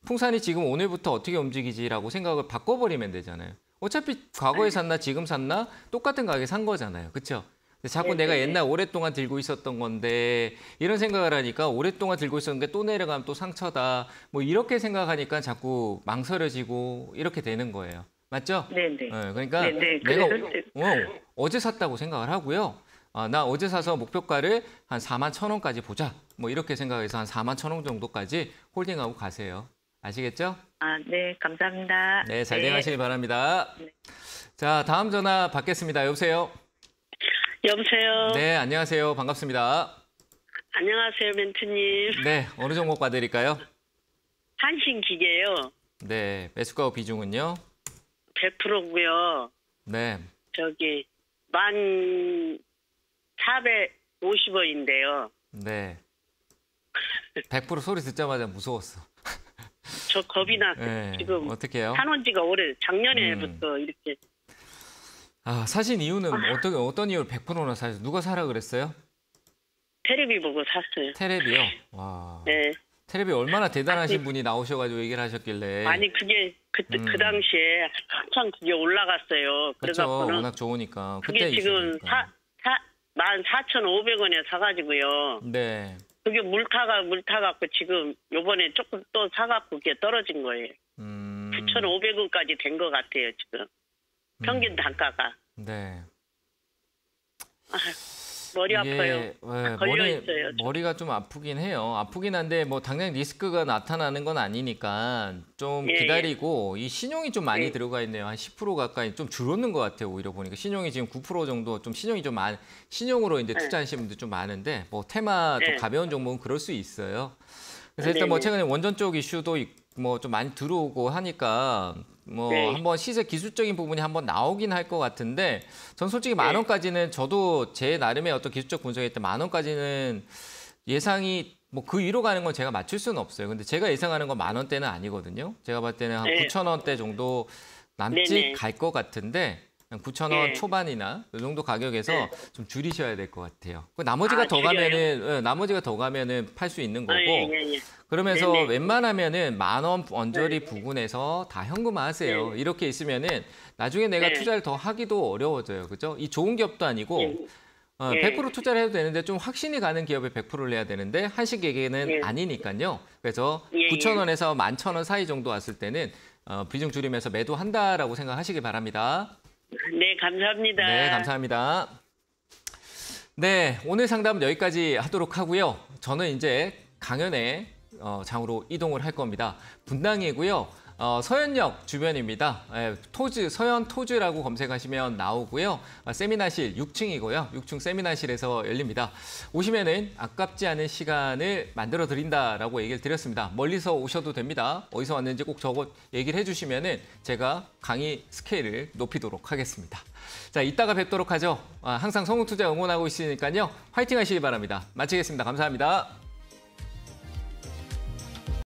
Speaker 1: 풍산이 지금 오늘부터 어떻게 움직이지라고 생각을 바꿔버리면 되잖아요. 어차피 과거에 샀나 지금 샀나 똑같은 가격에 산 거잖아요. 그렇죠? 자꾸
Speaker 6: 네,
Speaker 1: 내가
Speaker 6: 네.
Speaker 1: 옛날 오랫동안 들고 있었던 건데 이런 생각을 하니까 오랫동안 들고 있었는데 또 내려가면 또 상처다. 뭐 이렇게 생각하니까 자꾸 망설여지고 이렇게 되는 거예요. 맞죠?
Speaker 6: 네네.
Speaker 1: 그러니까
Speaker 6: 네네.
Speaker 1: 내가
Speaker 6: 그래서
Speaker 1: 어제 샀다고 생각을 하고요. 나 어제 사서 목표가를 한 41,000원까지 보자. 뭐 이렇게 생각해서 한 41,000원 정도까지 홀딩하고 가세요. 아시겠죠?
Speaker 6: 네, 감사합니다.
Speaker 1: 네, 잘 대응하시길 바랍니다.
Speaker 6: 네.
Speaker 1: 자, 다음 전화 받겠습니다. 여보세요?
Speaker 8: 여보세요.
Speaker 1: 네, 안녕하세요. 반갑습니다.
Speaker 8: 안녕하세요, 멘트님.
Speaker 1: 네, 어느 종목 봐드릴까요?
Speaker 8: 한신기계요.
Speaker 1: 네, 매수가 비중은요?
Speaker 8: 100%고요.
Speaker 1: 네,
Speaker 8: 저기 1,450원인데요.
Speaker 1: 네. 100% 소리 듣자마자 무서웠어.
Speaker 8: 저 겁이 나서
Speaker 1: 네,
Speaker 8: 지금
Speaker 1: 어떻게 해요?
Speaker 8: 사놓은 지가 오래 작년에부터 이렇게
Speaker 1: 사신 이유는 어떤 이유로 100%나 사셨어요? 누가 사라 그랬어요?
Speaker 8: 테레비 보고 샀어요.
Speaker 1: 테레비요? 와.
Speaker 8: 네.
Speaker 1: 테레비 얼마나 대단하신 분이 나오셔가지고 얘기를 하셨길래.
Speaker 8: 아니 그게 그때 그 당시에 한참 그게 올라갔어요.
Speaker 1: 그렇죠.
Speaker 8: 그래갖고는
Speaker 1: 워낙 좋으니까.
Speaker 8: 그게
Speaker 1: 그때
Speaker 8: 지금
Speaker 1: 있으니까.
Speaker 8: 14,500원에 사가지고요.
Speaker 1: 네.
Speaker 8: 그게 물타갖고 지금 요번에 조금 또 사갖고 그게 떨어진 거예요. 9,500원까지 된 것 같아요, 지금. 평균 단가가.
Speaker 1: 네.
Speaker 8: 머리 아파요. 걸려있어요.
Speaker 1: 머리가 좀 아프긴 해요. 아프긴 한데 뭐 당장 리스크가 나타나는 건 아니니까 좀 기다리고 이 신용이 좀 많이 들어가 있네요. 한 10% 가까이 좀 줄었는 것 같아요. 오히려 보니까 신용이 지금 9% 정도 좀 신용이 좀 신용으로 이제 투자하시는 분들 좀 많은데 뭐 테마 좀 가벼운 종목은 그럴 수 있어요. 그래서 일단 뭐 최근에 원전 쪽 이슈도 뭐 좀 많이 들어오고 하니까 뭐 한번 시세 기술적인 부분이 한번 나오긴 할 것 같은데 전 솔직히 10,000원까지는 저도 제 나름의 어떤 기술적 분석일 때 10,000원까지는 예상이 뭐 그 위로 가는 건 제가 맞출 수는 없어요. 근데 제가 예상하는 건 10,000원대는 아니거든요. 제가 봤을 때는 한 9,000원대 정도 남짓 갈 것 같은데 9,000원 초반이나 이 정도 가격에서 좀 줄이셔야 될 것 같아요. 나머지가 더 가면은 팔 수 있는 거고. 그러면서 웬만하면은 10,000원 언저리 부근에서 다 현금화하세요. 이렇게 있으면은 나중에 내가 투자를 더 하기도 어려워져요. 그죠? 이 좋은 기업도 아니고 100% 투자를 해도 되는데 좀 확신이 가는 기업에 100%를 내야 되는데 한식에게는 아니니까요. 그래서 9,000원에서 11,000원 사이 정도 왔을 때는 비중 줄이면서 매도한다라고 생각하시길 바랍니다.
Speaker 8: 네, 감사합니다.
Speaker 1: 네, 감사합니다. 네, 오늘 상담은 여기까지 하도록 하고요. 저는 이제 강연에 장으로 이동을 할 겁니다. 분당이고요. 서현역 주변입니다. 서현 토즈라고 검색하시면 나오고요. 세미나실 6층이고요. 6층 세미나실에서 열립니다. 오시면은 아깝지 않은 시간을 만들어 드린다라고 얘기를 드렸습니다. 멀리서 오셔도 됩니다. 어디서 왔는지 꼭 얘기를 해주시면은 제가 강의 스케일을 높이도록 하겠습니다. 자, 이따가 뵙도록 하죠. 항상 성우투자 응원하고 있으니까요. 화이팅 하시기 바랍니다. 마치겠습니다. 감사합니다.